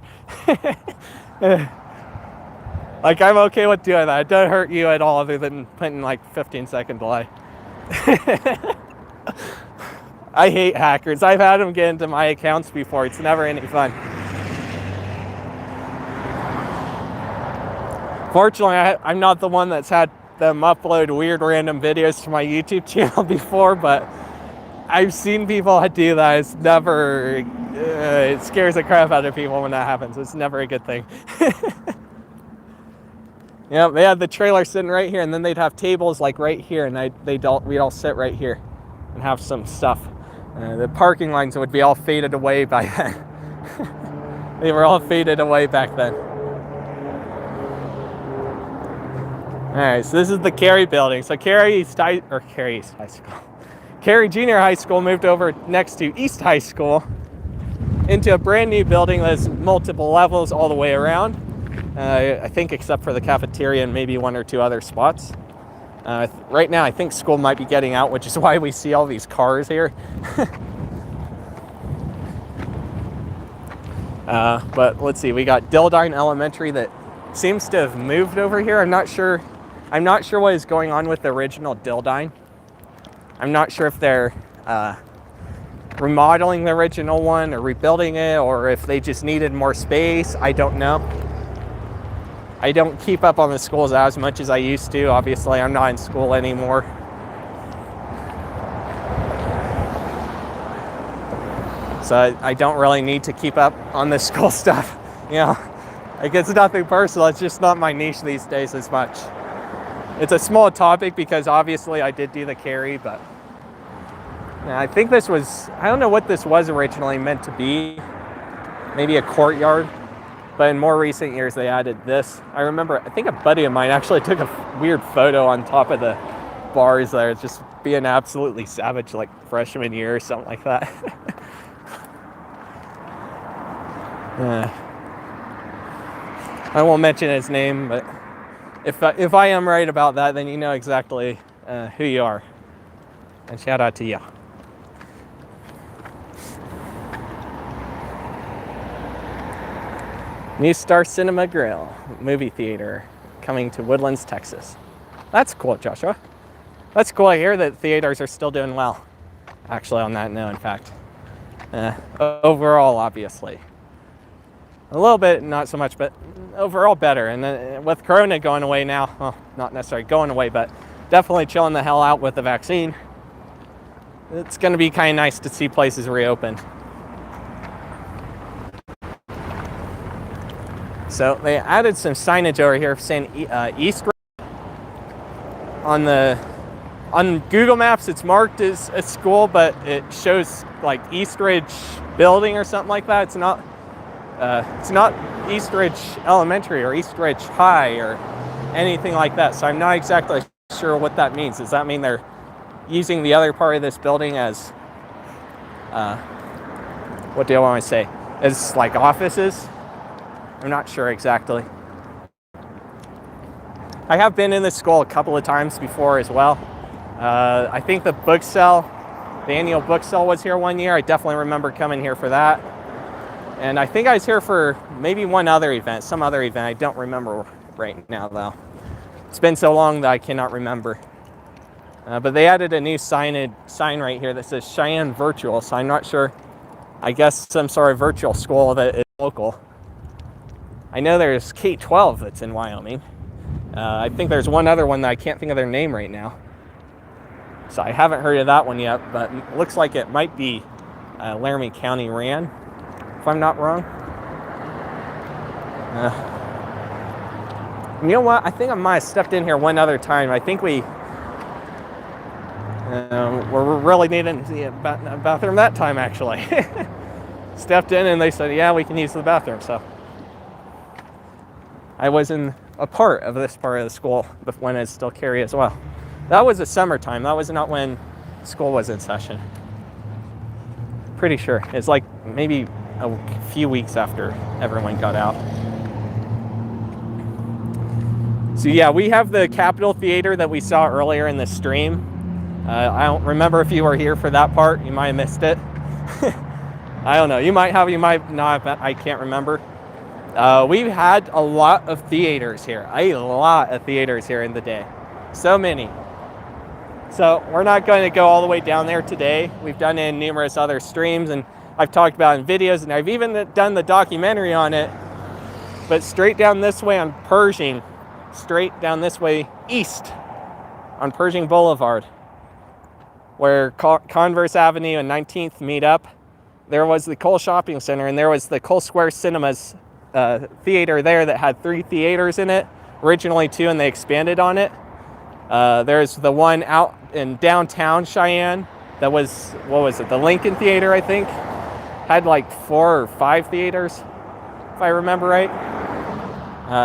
Like, I'm okay with doing that. It doesn't hurt you at all other than putting like 15-second delay. I hate hackers. I've had them get into my accounts before. It's never any fun. Fortunately, I'm not the one that's had them upload weird random videos to my YouTube channel before, but I've seen people do that. It's never, it scares the crap out of people when that happens. It's never a good thing. Yeah, they had the trailer sitting right here, and then they'd have tables like right here, and we'd all sit right here and have some stuff. The parking lines would be all faded away by then. They were all faded away back then. All right, so this is the Carey building. So Carey Jr High School moved over next to East High School into a brand new building that has multiple levels all the way around. I think except for the cafeteria and maybe one or two other spots. Right now, I think school might be getting out, which is why we see all these cars here. But let's see, we got Dildine Elementary that seems to have moved over here. I'm not sure what is going on with the original Dildine. I'm not sure if they're remodeling the original one or rebuilding it, or if they just needed more space. I don't know. I don't keep up on the schools as much as I used to. Obviously, I'm not in school anymore. So I don't really need to keep up on the school stuff. Like, it's nothing personal. It's just not my niche these days as much. It's a small topic because obviously I did do the Carey, but I think this was, I don't know what this was originally meant to be. Maybe a courtyard. But in more recent years, they added this. I remember, I think a buddy of mine actually took a weird photo on top of the bars there, just being absolutely savage, like freshman year or something like that. I won't mention his name, but if I am right about that, then you know exactly who you are. And shout out to you. New Star Cinema Grill movie theater coming to Woodlands, Texas. That's cool, Joshua. That's cool. I hear that theaters are still doing well. Actually, on that note, in fact. Overall, obviously. A little bit, not so much, but overall better. And then with Corona going away now, well, not necessarily going away, but definitely chilling the hell out with the vaccine, it's going to be kind of nice to see places reopen. So they added some signage over here saying Eastridge. On Google Maps, it's marked as a school, but it shows like Eastridge Building or something like that. It's not Eastridge Elementary or Eastridge High or anything like that. So I'm not exactly sure what that means. Does that mean they're using the other part of this building as what do I want to say? As like offices? I'm not sure exactly. I have been in this school a couple of times before as well. I think the annual book sale was here one year. I definitely remember coming here for that. And I think I was here for maybe some other event. I don't remember right now though. It's been so long that I cannot remember. But they added a new sign right here that says Cheyenne Virtual. So I'm not sure. I guess some sort of virtual school that is local. I know there's K-12 that's in Wyoming. I think there's one other one that I can't think of their name right now. So I haven't heard of that one yet, but it looks like it might be Laramie County ran, if I'm not wrong. You know what? I think I might have stepped in here one other time. I think we're really needing the bathroom that time, actually. Stepped in and they said, yeah, we can use the bathroom, so. I was in a part of this part of the school when it's still Carey as well. That was the summertime. That was not when school was in session. Pretty sure. It's like maybe a few weeks after everyone got out. So yeah, we have the Capitol Theater that we saw earlier in the stream. I don't remember if you were here for that part. You might have missed it. I don't know. You might have, you might not, but I can't remember. We've had a lot of theaters here. A lot of theaters here in the day. So many. So we're not going to go all the way down there today. We've done it in numerous other streams, and I've talked about it in videos, and I've even done the documentary on it. But straight down this way on Pershing, straight down this way east on Pershing Boulevard, where Converse Avenue and 19th meet up, there was the Cole Shopping Center, and there was the Cole Square Cinemas theater there that had 3 theaters in it. Originally 2, and they expanded on it. There's the one out in downtown Cheyenne that was, what was it, the Lincoln Theater, I think? Had like 4 or 5 theaters, if I remember right.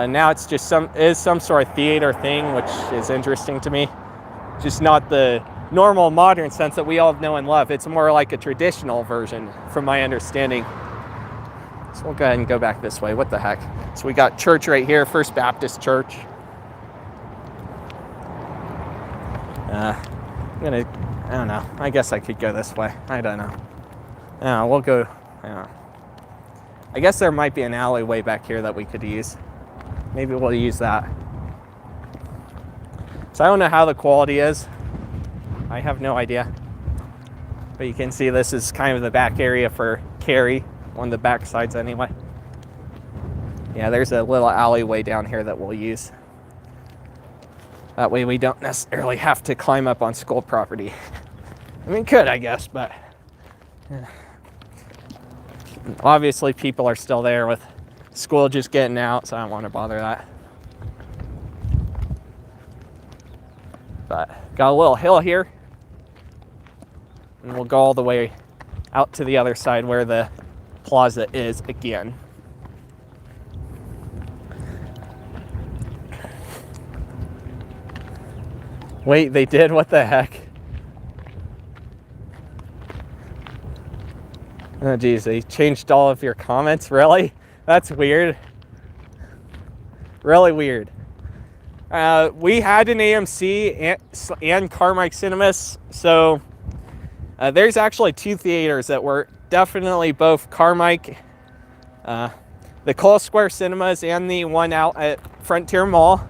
Now it's just some sort of theater thing, which is interesting to me. Just not the normal modern sense that we all know and love. It's more like a traditional version, from my understanding. So we'll go ahead and go back this way. What the heck? So we got church right here, First Baptist Church. I don't know. I guess I could go this way. I don't know. We'll go. I guess there might be an alleyway back here that we could use. Maybe we'll use that. So I don't know how the quality is. I have no idea. But you can see this is kind of the back area for Carey, on the back sides anyway. Yeah, there's a little alleyway down here that we'll use. That way we don't necessarily have to climb up on school property. I mean, could, I guess, but obviously people are still there with school just getting out, so I don't want to bother that. But got a little hill here, and we'll go all the way out to the other side where the plaza is again. Wait, they did? What the heck? Oh geez, they changed all of your comments? Really? That's weird. Really weird. We had an AMC and Carmike Cinemas, so there's actually two theaters that were definitely both Carmike, the Cole Square Cinemas and the one out at Frontier Mall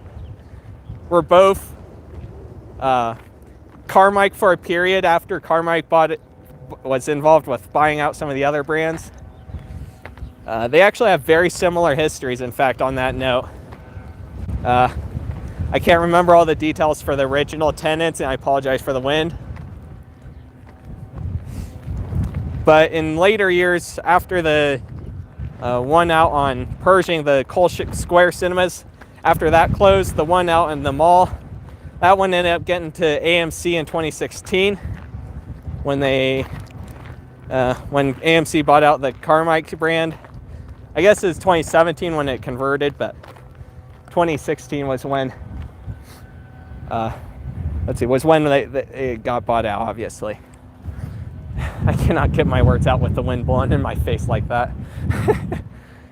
were both Carmike for a period after Carmike was involved with buying out some of the other brands. They actually have very similar histories, in fact, on that note. I can't remember all the details for the original tenants, and I apologize for the wind. But in later years, after the one out on Pershing, the Cole Square Cinemas, after that closed, the one out in the mall, that one ended up getting to AMC in 2016 when when AMC bought out the Carmike brand. I guess it was 2017 when it converted, but 2016 was when was when it got bought out, obviously. I cannot get my words out with the wind blowing in my face like that.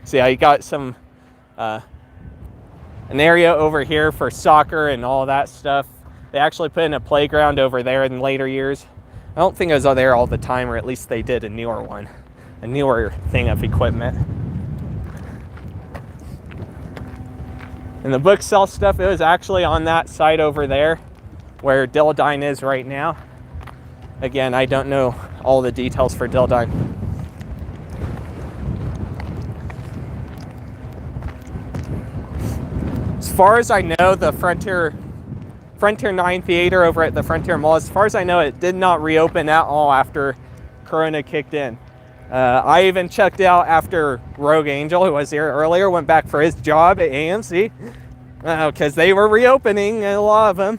See, I got some an area over here for soccer and all that stuff. They actually put in a playground over there in later years. I don't think it was there all the time, or at least they did a newer one, a newer thing of equipment. And the Booksale stuff, it was actually on that side over there where Dildine is right now. Again, I don't know all the details for Dildine. As far as I know, the Frontier 9 Theater over at the Frontier Mall, as far as I know, it did not reopen at all after Corona kicked in. I even checked out after Rogue Angel, who was here earlier, went back for his job at AMC because they were reopening, a lot of them.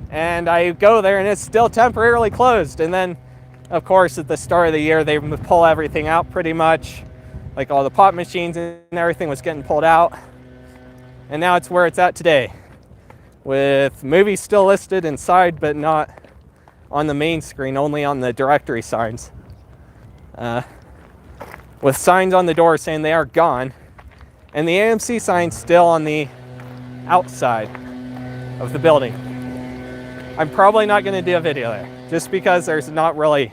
And I go there and it's still temporarily closed. And then, of course, at the start of the year, they pull everything out pretty much. Like all the pop machines and everything was getting pulled out. And now it's where it's at today, with movies still listed inside, but not on the main screen, only on the directory signs. With signs on the door saying they are gone, and the AMC sign still on the outside of the building. I'm probably not going to do a video there, just because there's not really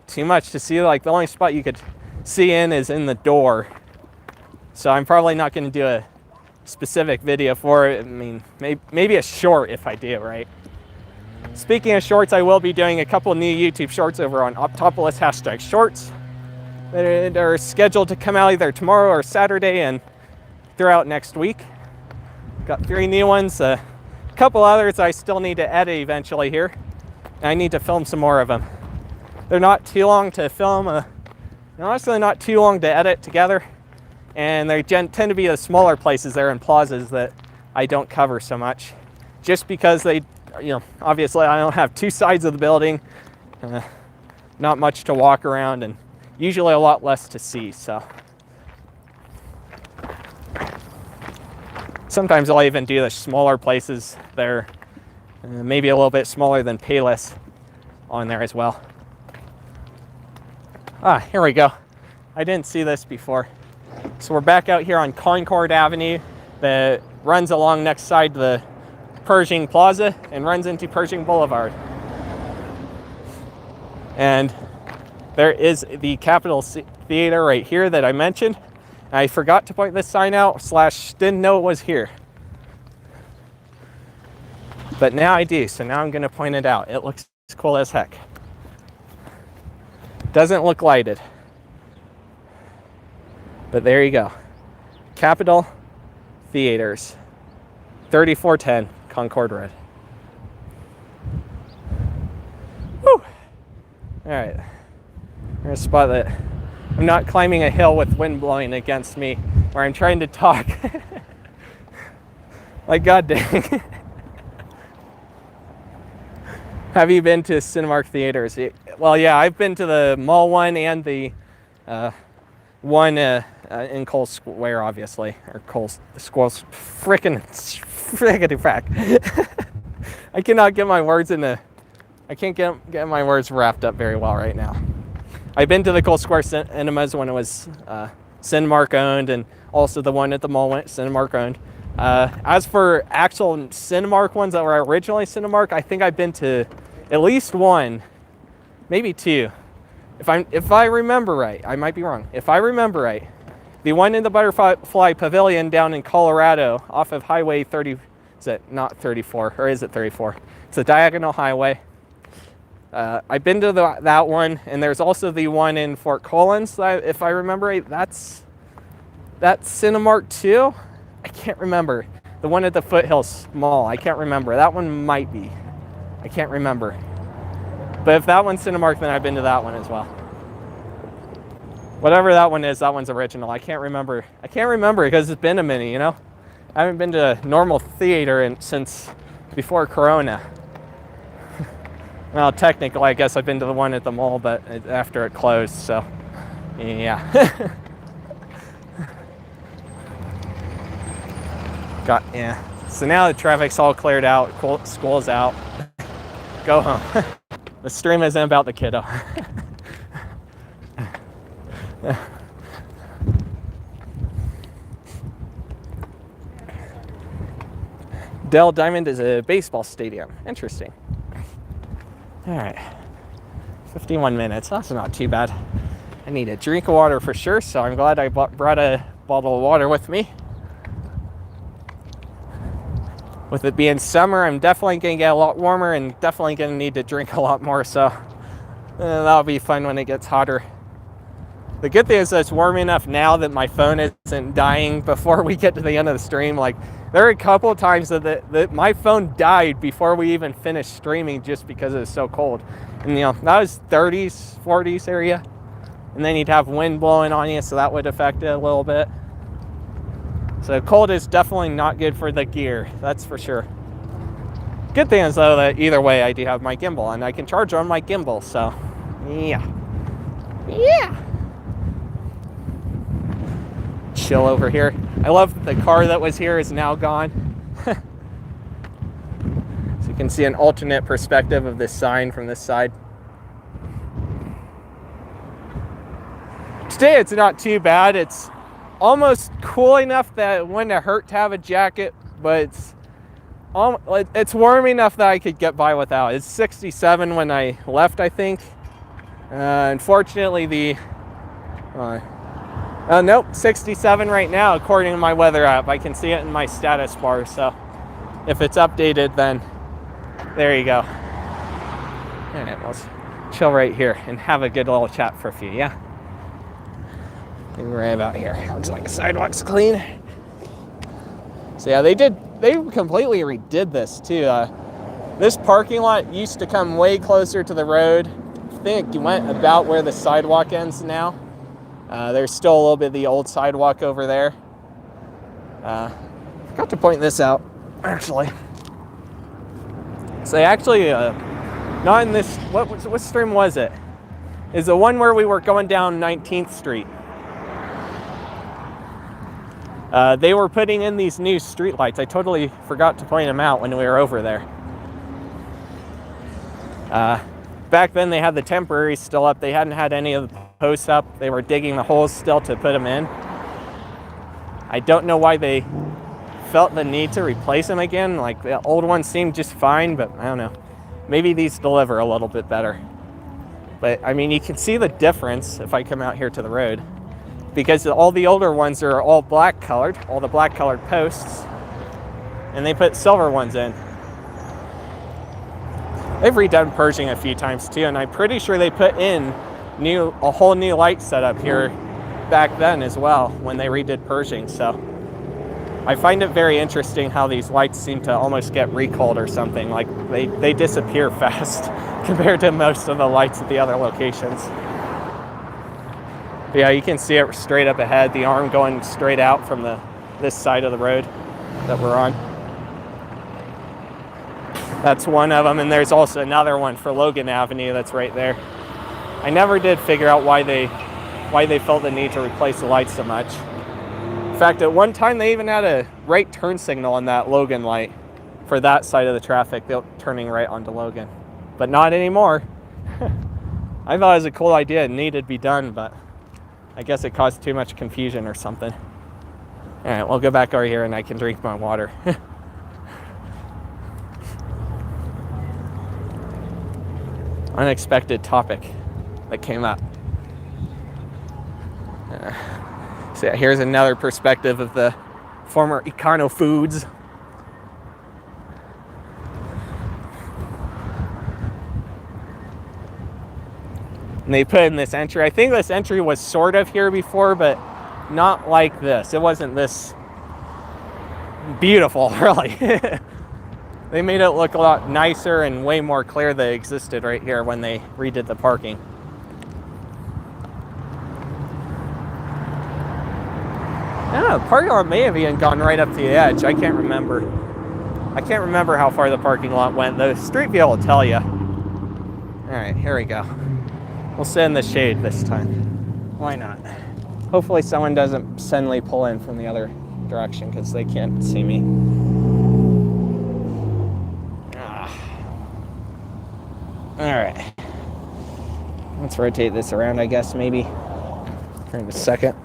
too much to see. Like, the only spot you could see in is in the door. So I'm probably not going to do a specific video for it. I mean, maybe a short if I do, right? Speaking of shorts, I will be doing a couple new YouTube shorts over on Optopolis #shorts that are scheduled to come out either tomorrow or Saturday and throughout next week. Got 3 new ones, a couple others I still need to edit eventually here. I need to film some more of them. They're not too long to film, honestly not too long to edit together, and they tend to be the smaller places there in plazas that I don't cover so much, just because they, obviously I don't have 2 sides of the building, not much to walk around, and usually a lot less to see. So sometimes I'll even do the smaller places there, maybe a little bit smaller than Payless on there as well. Here we go. I didn't see this before. So we're back out here on Concord Avenue that runs along next side to the Pershing Plaza and runs into Pershing Boulevard. And there is the Capitol Theater right here that I mentioned. I forgot to point this sign out, / didn't know it was here. But now I do, so now I'm going to point it out. It looks cool as heck. Doesn't look lighted. But there you go. Capitol Theaters, 3410 Concord Road. Woo! Alright. There's a spot that I'm not climbing a hill with wind blowing against me where I'm trying to talk. Like, god dang. Have you been to Cinemark theaters? Well, yeah, I've been to the mall one and the one in Cole Square, obviously, or Cole Square, frickin' frack. I cannot get my words I can't get my words wrapped up very well right now. I've been to the Gold Square Cinemas when it was Cinemark owned, and also the one at the mall when Cinemark owned. As for actual Cinemark ones that were originally Cinemark, I think I've been to at least one, maybe two. If I remember right, I might be wrong. If I remember right, the one in the Butterfly Pavilion down in Colorado off of Highway 30, is it not 34, or is it 34? It's a diagonal highway. I've been to that one, and there's also the one in Fort Collins, if I remember right, that's Cinemark too? I can't remember. The one at the Foothills Mall, I can't remember. That one might be. I can't remember. But if that one's Cinemark, then I've been to that one as well. Whatever that one is, that one's original. I can't remember. I can't remember because it's been a minute, you know? I haven't been to normal theater since before Corona. Well, technically, I guess I've been to the one at the mall, but after it closed, so yeah. Yeah. So now the traffic's all cleared out, school's out. Go home. The stream isn't about the kiddo. Dell Diamond is a baseball stadium. Interesting. All right, 51 minutes. That's not too bad. I need a drink of water for sure, so I'm glad I brought a bottle of water with me. With it being summer, I'm definitely going to get a lot warmer and definitely going to need to drink a lot more, so that'll be fun when it gets hotter. The good thing is that it's warm enough now that my phone isn't dying before we get to the end of the stream. Like, there are a couple of times that my phone died before we even finished streaming just because it was so cold. And, you know, that was 30s, 40s area. And then you'd have wind blowing on you, so that would affect it a little bit. So cold is definitely not good for the gear, that's for sure. Good thing is, though, that either way I do have my gimbal, and I can charge on my gimbal, so yeah. Yeah! Chill over here. I love the car that was here is now gone. So you can see an alternate perspective of this sign from this side. Today it's not too bad. It's almost cool enough that it wouldn't hurt to have a jacket, but it's warm enough that I could get by without. It's 67 when I left, I think. Unfortunately, nope, 67 right now, according to my weather app. I can see it in my status bar, so if it's updated, then there you go. All right, let's chill right here and have a good little chat for a few, yeah? Maybe right about here. Looks like the sidewalk's clean. So yeah, they completely redid this too. This parking lot used to come way closer to the road. I think it went about where the sidewalk ends now. There's still a little bit of the old sidewalk over there. Forgot to point this out, actually. So actually, not in this, what stream was it? Is the one where we were going down 19th Street. They were putting in these new street lights. I totally forgot to point them out when we were over there. Back then they had the temporaries still up. They hadn't had any of the posts up. They were digging the holes still to put them in. I don't know why they felt the need to replace them again. Like, the old ones seemed just fine, but I don't know. Maybe these deliver a little bit better. But I mean, you can see the difference if I come out here to the road, because all the older ones are all black colored, all the black colored posts, and they put silver ones in. They've redone Pershing a few times too, and I'm pretty sure they put in a whole new light setup here back then as well when they redid Pershing. So I find it very interesting how these lights seem to almost get recalled or something. Like, they disappear fast compared to most of the lights at the other locations. But yeah, you can see it straight up ahead, the arm going straight out from this side of the road that we're on. That's one of them, and there's also another one for Logan Avenue that's right there. I never did figure out why they felt the need to replace the lights so much. In fact, at one time they even had a right turn signal on that Logan light for that side of the traffic, they're turning right onto Logan. But not anymore. I thought it was a cool idea. It needed to be done, but I guess it caused too much confusion or something. All right, we'll go back over here and I can drink my water. Unexpected topic that came up. So yeah, here's another perspective of the former Econo Foods. And they put in this entry. I think this entry was sort of here before, but not like this. It wasn't this beautiful, really. They made it look a lot nicer and way more clear that it existed right here when they redid the parking. Yeah, the parking lot may have even gone right up to the edge. I can't remember. I can't remember how far the parking lot went. The street view will tell you. All right, here we go. We'll sit in the shade this time. Why not? Hopefully someone doesn't suddenly pull in from the other direction because they can't see me. All right. Let's rotate this around, I guess, maybe. Here in a second.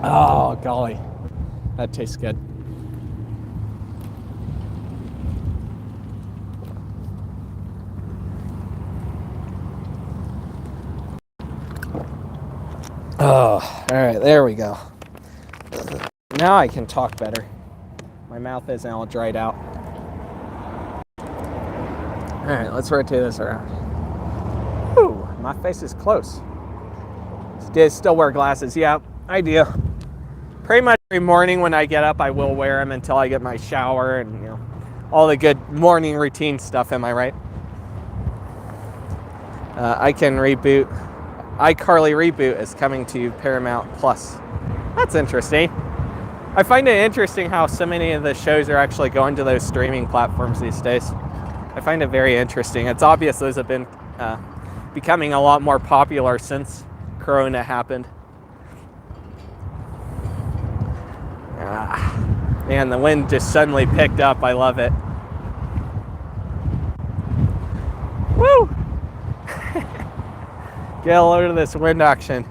Oh, golly. That tastes good. Oh, all right, there we go. Now I can talk better. My mouth isn't all dried out. All right, let's rotate this around. Ooh, my face is close. Do you still wear glasses? Yeah, I do. Pretty much every morning when I get up, I will wear them until I get my shower and, you know, all the good morning routine stuff, am I right? I can reboot. iCarly Reboot is coming to Paramount Plus. That's interesting. I find it interesting how so many of the shows are actually going to those streaming platforms these days. I find it very interesting. It's obvious those have been becoming a lot more popular since Corona happened. Man, the wind just suddenly picked up. I love it. Woo! Get a load of this wind action.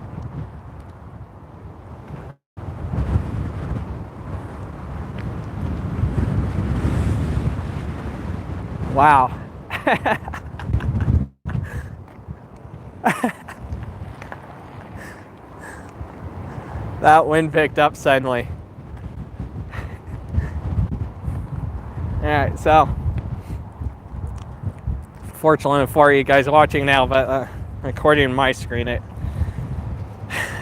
Wow. That wind picked up suddenly. All right, so fortunately for you guys watching now, but according to my screen,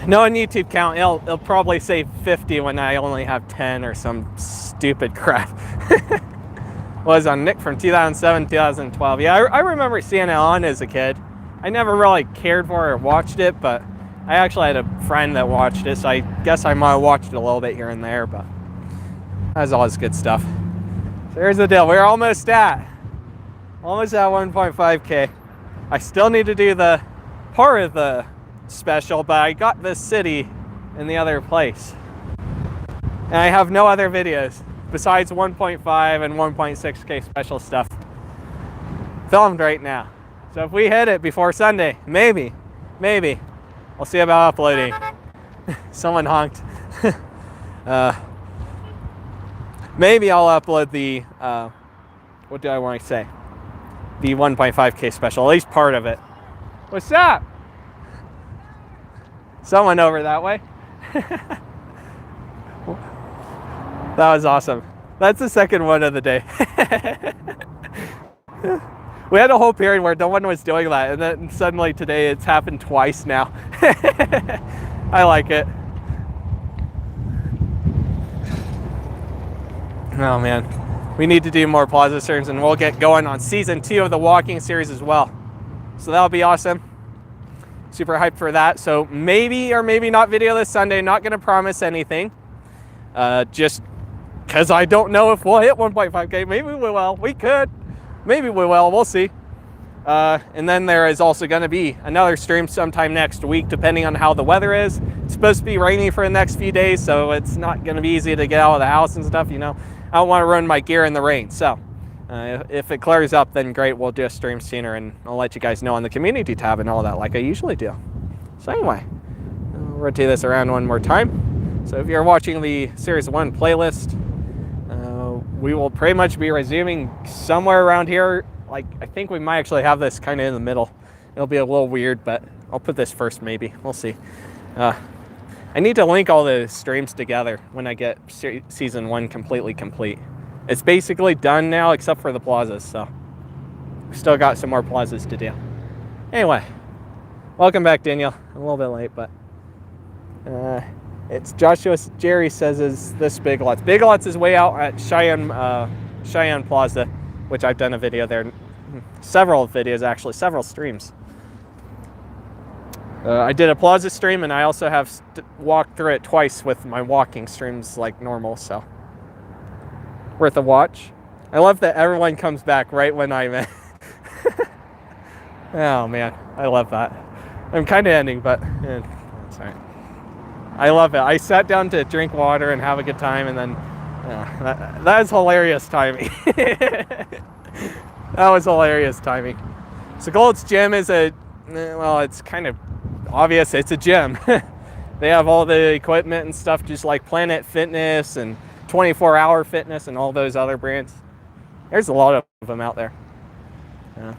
no on YouTube count, it'll probably say 50 when I only have 10 or some stupid crap. Was on Nick from 2007, 2012. Yeah, I remember seeing it on as a kid. I never really cared for it or watched it, but I actually had a friend that watched it, so I guess I might have watched it a little bit here and there, but that's always good stuff. So here's the deal. We're almost at 1.5K. I still need to do the part of the special, but I got the city in the other place. And I have no other videos besides 1.5 and 1.6K special stuff filmed right now. So if we hit it before Sunday, maybe, we'll see about uploading. Someone honked. Maybe I'll upload the, what do I want to say? The 1.5K special, at least part of it. What's up? Someone over that way. That was awesome. That's the second one of the day. We had a whole period where no one was doing that, and then suddenly today it's happened twice now. I like it. Oh man, we need to do more plaza turns, and we'll get going on season 2 of the walking series as well. So that'll be awesome. Super hyped for that. So maybe or maybe not video this Sunday. Not going to promise anything. Just because I don't know if we'll hit 1.5K. Maybe we will. We could. Maybe we will. We'll see. And then there is also going to be another stream sometime next week, depending on how the weather is. It's supposed to be rainy for the next few days, so it's not going to be easy to get out of the house and stuff, you know. I don't want to run my gear in the rain, so if it clears up, then great, we'll do a stream sooner, and I'll let you guys know on the community tab and all that, like I usually do. So anyway, I'll rotate this around one more time. So if you're watching the Series 1 playlist, we will pretty much be resuming somewhere around here. Like, I think we might actually have this kind of in the middle. It'll be a little weird, but I'll put this first maybe. We'll see. I need to link all the streams together when I get Season 1 completely complete. It's basically done now except for the plazas, so we still got some more plazas to do. Anyway, welcome back, Daniel. I'm a little bit late, but it's Joshua Jerry says, is this Big Lots? Big Lots is way out at Cheyenne Plaza, which I've done a video there. Several videos, actually, several streams. I did a plaza stream, and I also have walked through it twice with my walking streams like normal, so worth a watch. I love that everyone comes back right when I'm in. Oh man, I love that. I'm kind of ending, but that's all right. I love it. I sat down to drink water and have a good time, and then that is hilarious timing. That was hilarious timing. So Gold's Gym is well, it's kind of obvious, it's a gym. They have all the equipment and stuff, just like Planet Fitness and 24-Hour Fitness and all those other brands. There's a lot of them out there. Yeah.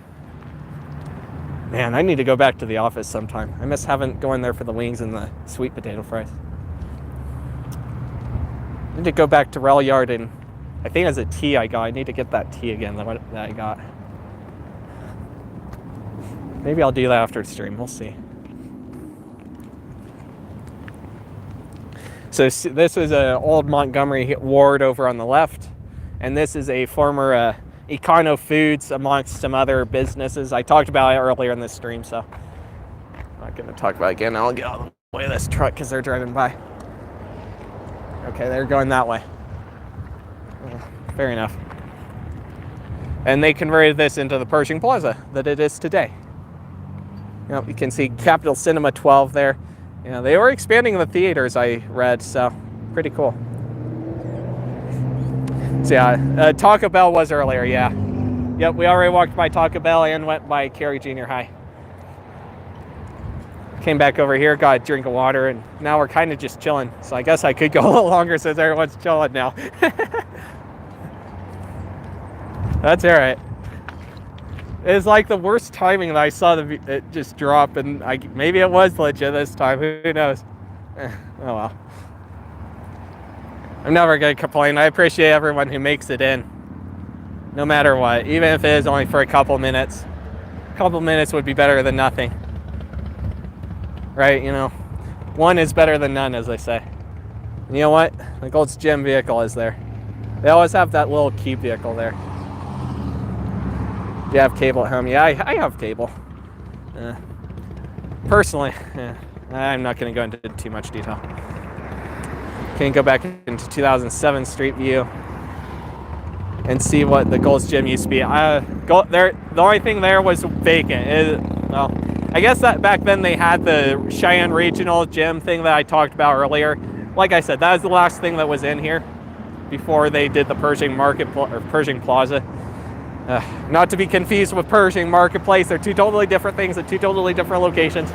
Man, I need to go back to the office sometime. I miss going there for the wings and the sweet potato fries. I need to go back to Rail Yard, and I think it's a tea I got. I need to get that tea again that I got. Maybe I'll do that after the stream. We'll see. So this is an old Montgomery Ward over on the left, and this is a former Econo Foods amongst some other businesses. I talked about it earlier in this stream, so I'm not going to talk about it again. I'll get out of the way of this truck because they're driving by. Okay, they're going that way. Fair enough. And they converted this into the Pershing Plaza that it is today. Yep, you can see Capitol Cinema 12 there. Yeah, they were expanding the theaters, I read, so pretty cool. So yeah, Taco Bell was earlier, yeah. Yep, we already walked by Taco Bell and went by Carey Jr High. Came back over here, got a drink of water, and now we're kind of just chilling. So I guess I could go a little longer since everyone's chilling now. That's all right. It's like the worst timing that I saw it just drop, and maybe it was legit this time. Who knows? Oh well. I'm never gonna complain. I appreciate everyone who makes it in, no matter what. Even if it is only for a couple minutes. A couple minutes would be better than nothing. Right? You know, one is better than none, as they say. And you know what? The Gold's Gym vehicle is there. They always have that little key vehicle there. Do you have cable at home? Yeah, I have cable. Personally, I'm not going to go into too much detail. Can go back into 2007 Street View and see what the Gold's Gym used to be. The only thing there was vacant. Well, I guess that back then they had the Cheyenne Regional Gym thing that I talked about earlier. Like I said, that was the last thing that was in here before they did the Pershing Market or Pershing Plaza. Not to be confused with Pershing Market Place. They're two totally different things at two totally different locations.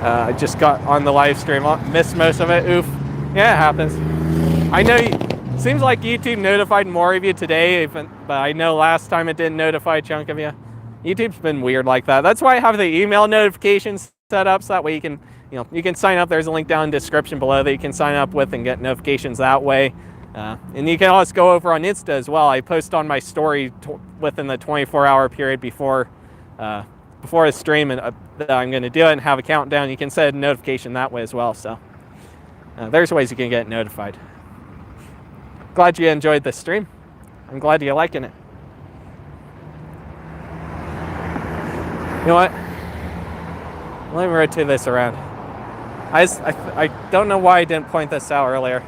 I just got on the live stream, missed most of it. Oof. Yeah, it happens. I know, seems like YouTube notified more of you today, but I know last time it didn't notify a chunk of you. YouTube's been weird like that. That's why I have the email notifications set up, so that way you can sign up. There's a link down in the description below that you can sign up with and get notifications that way. And you can always go over on Insta as well. I post on my story within the 24-hour period before the stream and that I'm going to do it and have a countdown. You can set a notification that way as well. So there's ways you can get notified. Glad you enjoyed this stream. I'm glad you're liking it. You know what? Let me rotate this around. I don't know why I didn't point this out earlier.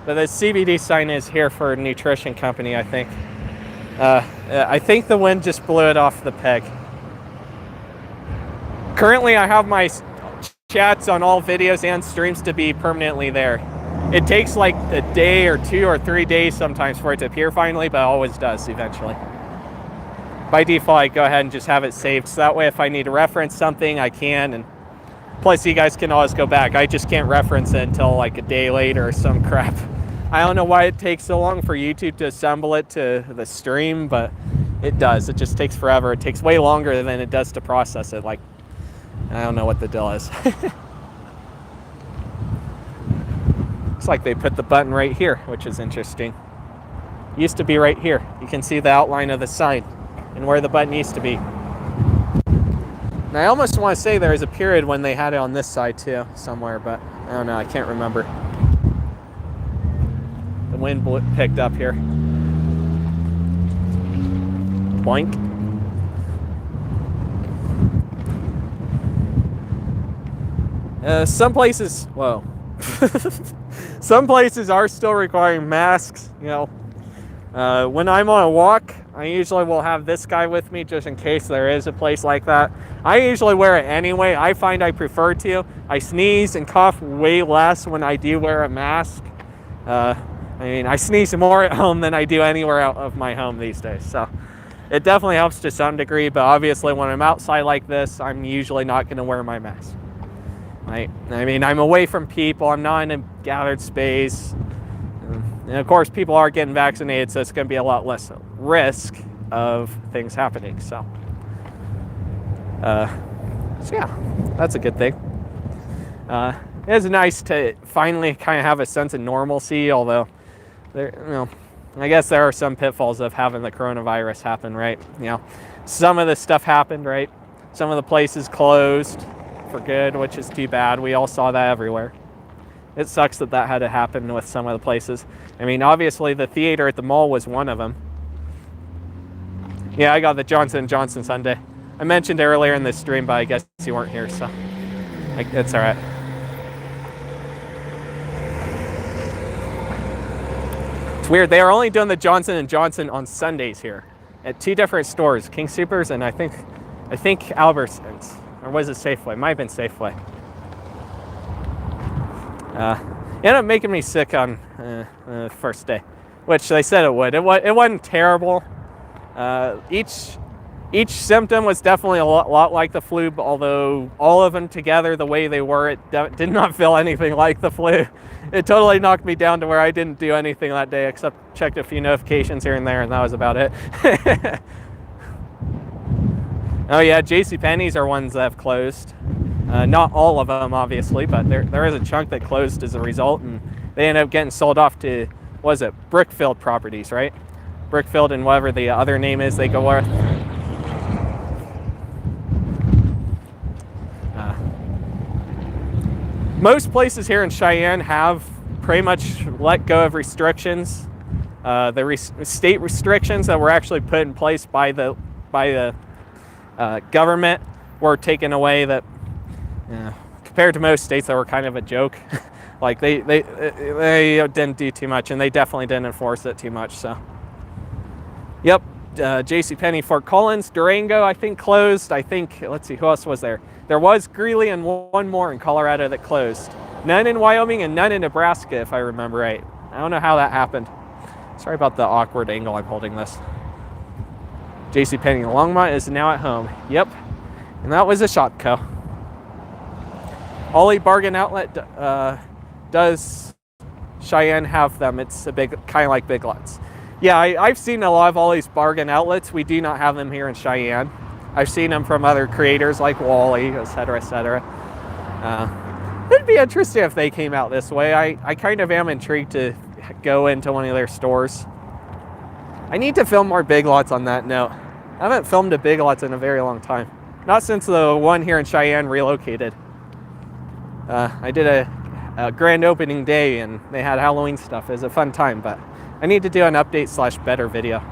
But the CBD sign is here for a nutrition company, I think. I think the wind just blew it off the peg. Currently, I have my chats on all videos and streams to be permanently there. It takes like a day or 2 or 3 days sometimes for it to appear finally, but it always does eventually. By default, I go ahead and just have it saved, so that way if I need to reference something, I can, and plus you guys can always go back. I just can't reference it until like a day later or some crap. I don't know why it takes so long for YouTube to assemble it to the stream, but it does. It just takes forever. It takes way longer than it does to process it. Like, I don't know what the deal is. Looks like they put the button right here, which is interesting. Used to be right here. You can see the outline of the sign and where the button used to be. And I almost want to say there was a period when they had it on this side too, somewhere, but I don't know, I can't remember. The wind picked up here. Boink. Some places, whoa. Some places are still requiring masks, you know. When I'm on a walk, I usually will have this guy with me just in case there is a place like that. I usually wear it anyway. I find I prefer to. I sneeze and cough way less when I do wear a mask. I mean, I sneeze more at home than I do anywhere out of my home these days. So it definitely helps to some degree, but obviously when I'm outside like this, I'm usually not going to wear my mask. Right? I mean, I'm away from people. I'm not in a gathered space. And of course, people are getting vaccinated, so it's going to be a lot less risk of things happening. So yeah, that's a good thing. It's nice to finally kind of have a sense of normalcy, although there, you know, I guess there are some pitfalls of having the coronavirus happen, right? You know, some of this stuff happened, right? Some of the places closed for good, which is too bad. We all saw that everywhere. It sucks that that had to happen with some of the places. I mean, obviously the theater at the mall was one of them. Yeah, I got the Johnson & Johnson sundae. I mentioned earlier in this stream, but I guess you weren't here, so it's all right. It's weird. They are only doing the Johnson & Johnson on Sundays here at 2 different stores, Kingsoopers and I think Albertsons, or was it Safeway? Might have been Safeway. It ended up making me sick on the first day, which they said it would. It wasn't terrible. Each symptom was definitely a lot like the flu, although all of them together, the way they were, it did not feel anything like the flu. It totally knocked me down to where I didn't do anything that day except checked a few notifications here and there, and that was about it. Oh yeah, JCPenney's are ones that have closed. Not all of them, obviously, but there is a chunk that closed as a result, and they ended up getting sold off to, what is it, Brickfield Properties, right? Brickfield and whatever the other name is they go with. Most places here in Cheyenne have pretty much let go of restrictions. The state restrictions that were actually put in place by the government were taken away. That compared to most states that were kind of a joke. Like they didn't do too much, and they definitely didn't enforce it too much. So, yep, JCPenney, Fort Collins, Durango, I think closed. I think, let's see, who else was there? There was Greeley and one more in Colorado that closed. None in Wyoming and none in Nebraska, if I remember right. I don't know how that happened. Sorry about the awkward angle I'm holding this. JCPenney Longmont is now at home. Yep, and that was a Shopco. Ollie Bargain Outlet does Cheyenne have them. It's a big, kind of like Big Lots. Yeah, I've seen a lot of Ollie's Bargain Outlets. We do not have them here in Cheyenne. I've seen them from other creators like Wally, etc., etc. It'd be interesting if they came out this way. I kind of am intrigued to go into one of their stores. I need to film more Big Lots on that note. I haven't filmed a Big Lots in a very long time. Not since the one here in Cheyenne relocated. I did a grand opening day and they had Halloween stuff. It was a fun time, but I need to do an update/better video.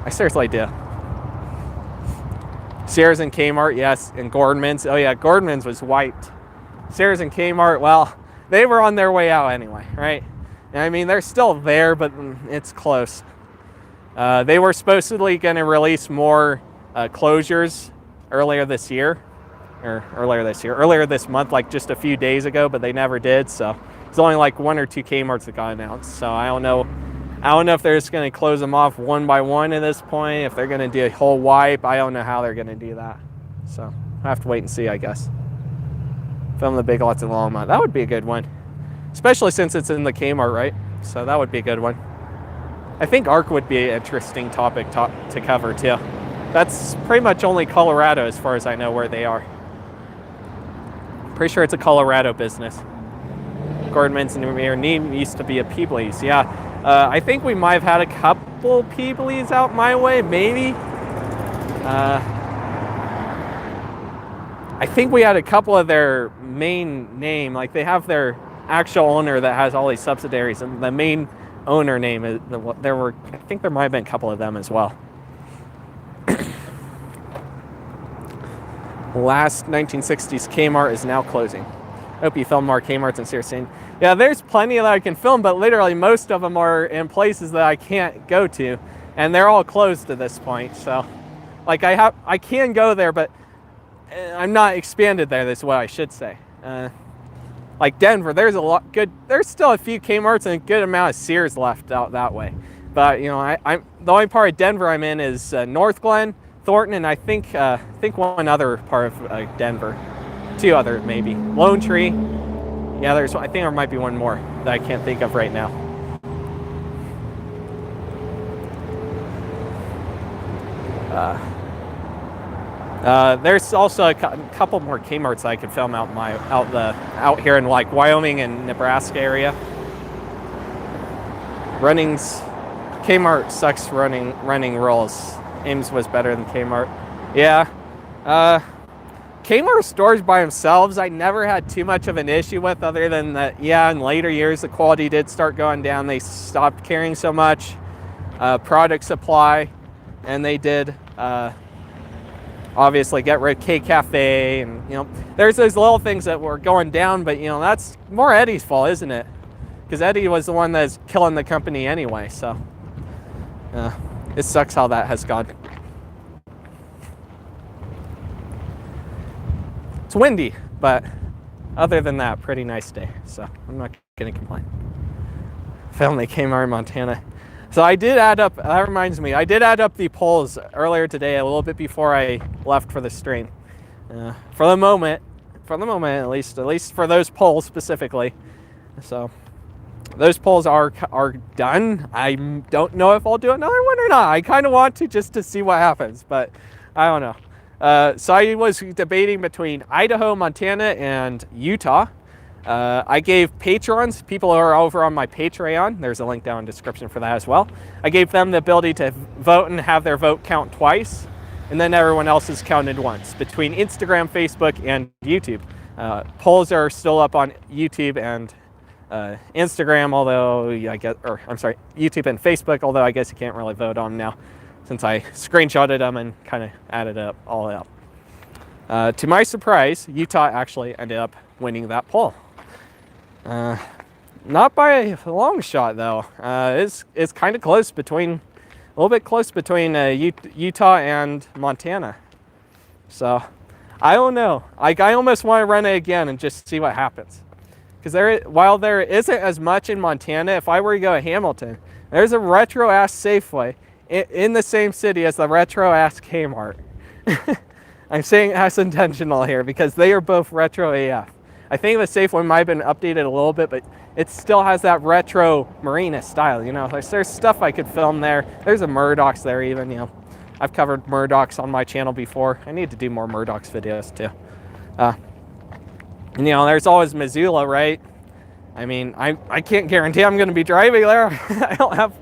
I seriously do. Sears and Kmart, yes, and Gordman's. Oh yeah, Gordman's was wiped. Sears and Kmart, well, they were on their way out anyway, right? I mean, they're still there, but it's close. They were supposedly going to release more closures earlier this month, like just a few days ago, but they never did. So it's only like 1 or 2 Kmarts that got announced. So I don't know if they're just going to close them off one by one at this point. If they're going to do a whole wipe, I don't know how they're going to do that. So I have to wait and see, I guess. Film the Big Lots in Longmont. That would be a good one, especially since it's in the Kmart, right? So that would be a good one. I think ARC would be an interesting topic to cover too. That's pretty much only Colorado as far as I know where they are. Pretty sure it's a Colorado business. Gordon mentioned your name used to be a Peebles. Yeah, I think we might have had a couple Peebles out my way, maybe. I think we had a couple of their main name, like they have their actual owner that has all these subsidiaries, and the main owner name is I think there might have been a couple of them as well. Last 1960s Kmart is now closing. Hope you film more Kmarts in Sears. Yeah, there's plenty that I can film, but literally most of them are in places that I can't go to, and they're all closed at this point. So, like I can go there, but I'm not expanded there. That's what I should say. Like Denver, there's still a few Kmarts and a good amount of Sears left out that way. But you know, I'm the only part of Denver I'm in is North Glen, Thornton, and I think one other part of Denver, 2 other maybe. Lone Tree. Yeah, I think there might be one more that I can't think of right now. There's also a couple more Kmarts I could film out here in like Wyoming and Nebraska area. Kmart sucks running rolls. Ames was better than Kmart. Yeah. Kmart stores by themselves I never had too much of an issue with, other than that, yeah, in later years the quality did start going down. They stopped carrying so much product supply, and they did obviously get rid of K-Cafe, and you know, there's those little things that were going down, but you know, that's more Eddie's fault, isn't it? Because Eddie was the one that's killing the company anyway, so it sucks how that has gone. It's windy, but other than that, pretty nice day, so I'm not gonna complain. Family Kmart, Montana. So I did add up, that reminds me, I did add up the polls earlier today, a little bit before I left for the stream. For the moment at least for those polls specifically. So those polls are done. I don't know if I'll do another one or not. I kind of want to, just to see what happens, but I don't know. So I was debating between Idaho, Montana, and Utah. I gave patrons, people who are over on my Patreon, there's a link down in the description for that as well. I gave them the ability to vote and have their vote count twice, and then everyone else is counted once between Instagram, Facebook, and YouTube. Polls are still up on YouTube and Instagram, although YouTube and Facebook, although I guess you can't really vote on them now since I screenshotted them and kind of added it all up. To my surprise, Utah actually ended up winning that poll. Not by a long shot though. It's kind of close between, a little bit close between Utah and Montana. So I don't know. I almost want to run it again and just see what happens. Because while there isn't as much in Montana, if I were to go to Hamilton, there's a retro-ass Safeway in the same city as the retro-ass Kmart. I'm saying that's intentional here because they are both retro AF. I think the Safeway might have been updated a little bit, but it still has that retro marina style, you know. There's stuff I could film there. There's a Murdoch's there even, you know. I've covered Murdoch's on my channel before. I need to do more Murdoch's videos too. And you know, there's always Missoula, right? I mean, I can't guarantee I'm going to be driving there. I don't have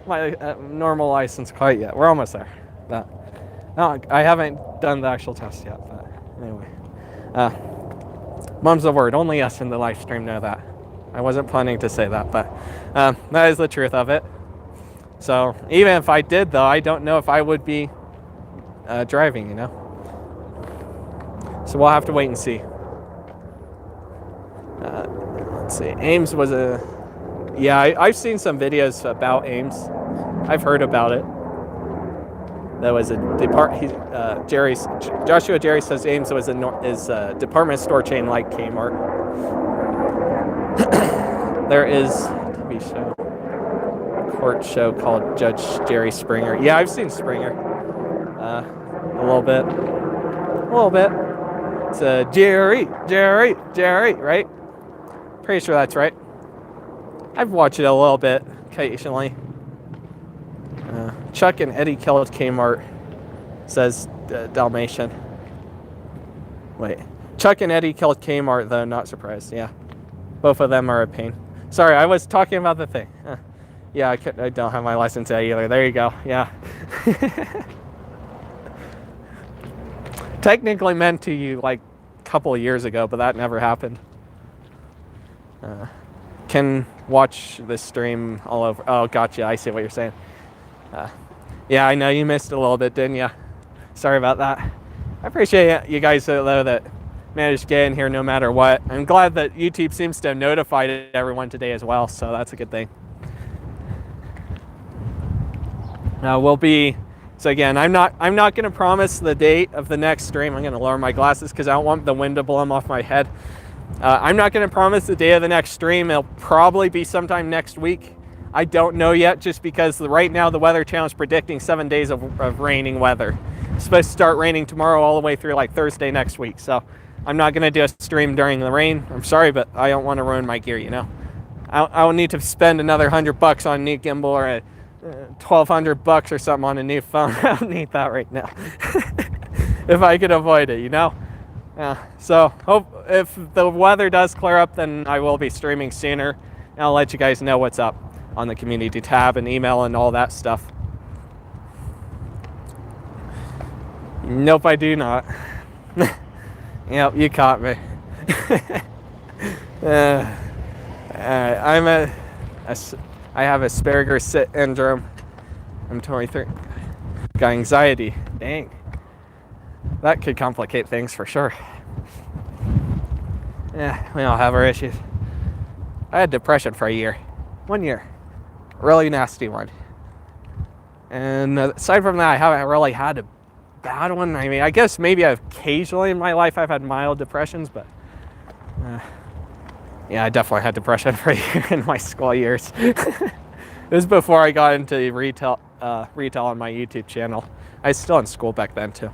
my normal license quite yet. We're almost there. No, I haven't done the actual test yet, but anyway. Mum's the word. Only us in the live stream know that. I wasn't planning to say that, but that is the truth of it. So even if I did, though, I don't know if I would be driving, you know. So we'll have to wait and see. Let's see. Ames was yeah, I've seen some videos about Ames. I've heard about it. That was a Joshua Jerry says Ames was a department store chain like Kmart. There is a TV show, court show called Judge Jerry Springer. Yeah, I've seen Springer a little bit. It's Jerry, right? Pretty sure that's right. I've watched it a little bit occasionally. Chuck and Eddie killed Kmart, says Dalmatian. Wait, Chuck and Eddie killed Kmart though, not surprised. Yeah, both of them are a pain. Sorry, I was talking about the thing. Yeah, I don't have my license yet either. There you go. Yeah. Technically meant to you like a couple of years ago, but that never happened. Can watch this stream all over. Oh, gotcha. I see what you're saying. Yeah, I know you missed a little bit, didn't you? Sorry about that. I appreciate you guys though that managed to get in here no matter what. I'm glad that YouTube seems to have notified everyone today as well, so that's a good thing. So again, I'm not going to promise the date of the next stream. I'm going to lower my glasses because I don't want the wind to blow them off my head. I'm not going to promise the day of the next stream. It'll probably be sometime next week. I don't know yet, just because right now the Weather Channel is predicting 7 days of raining weather. It's supposed to start raining tomorrow all the way through like Thursday next week. So I'm not going to do a stream during the rain. I'm sorry, but I don't want to ruin my gear, you know. I don't need to spend another $100 on a new gimbal or $1,200 or something on a new phone. I don't need that right now. If I could avoid it, you know. So hope if the weather does clear up, then I will be streaming sooner, and I'll let you guys know what's up on the community tab and email and all that stuff. Nope, I do not. Yep, you caught me. I have Asperger's syndrome. I'm 23. Got anxiety. Dang. That could complicate things for sure. Yeah, we all have our issues. I had depression for a year. 1 year. Really nasty one. And aside from that, I haven't really had a bad one. I mean, I guess maybe occasionally in my life I've had mild depressions, but yeah, I definitely had depression for a year in my school years. It was before I got into retail on my YouTube channel. I was still in school back then too.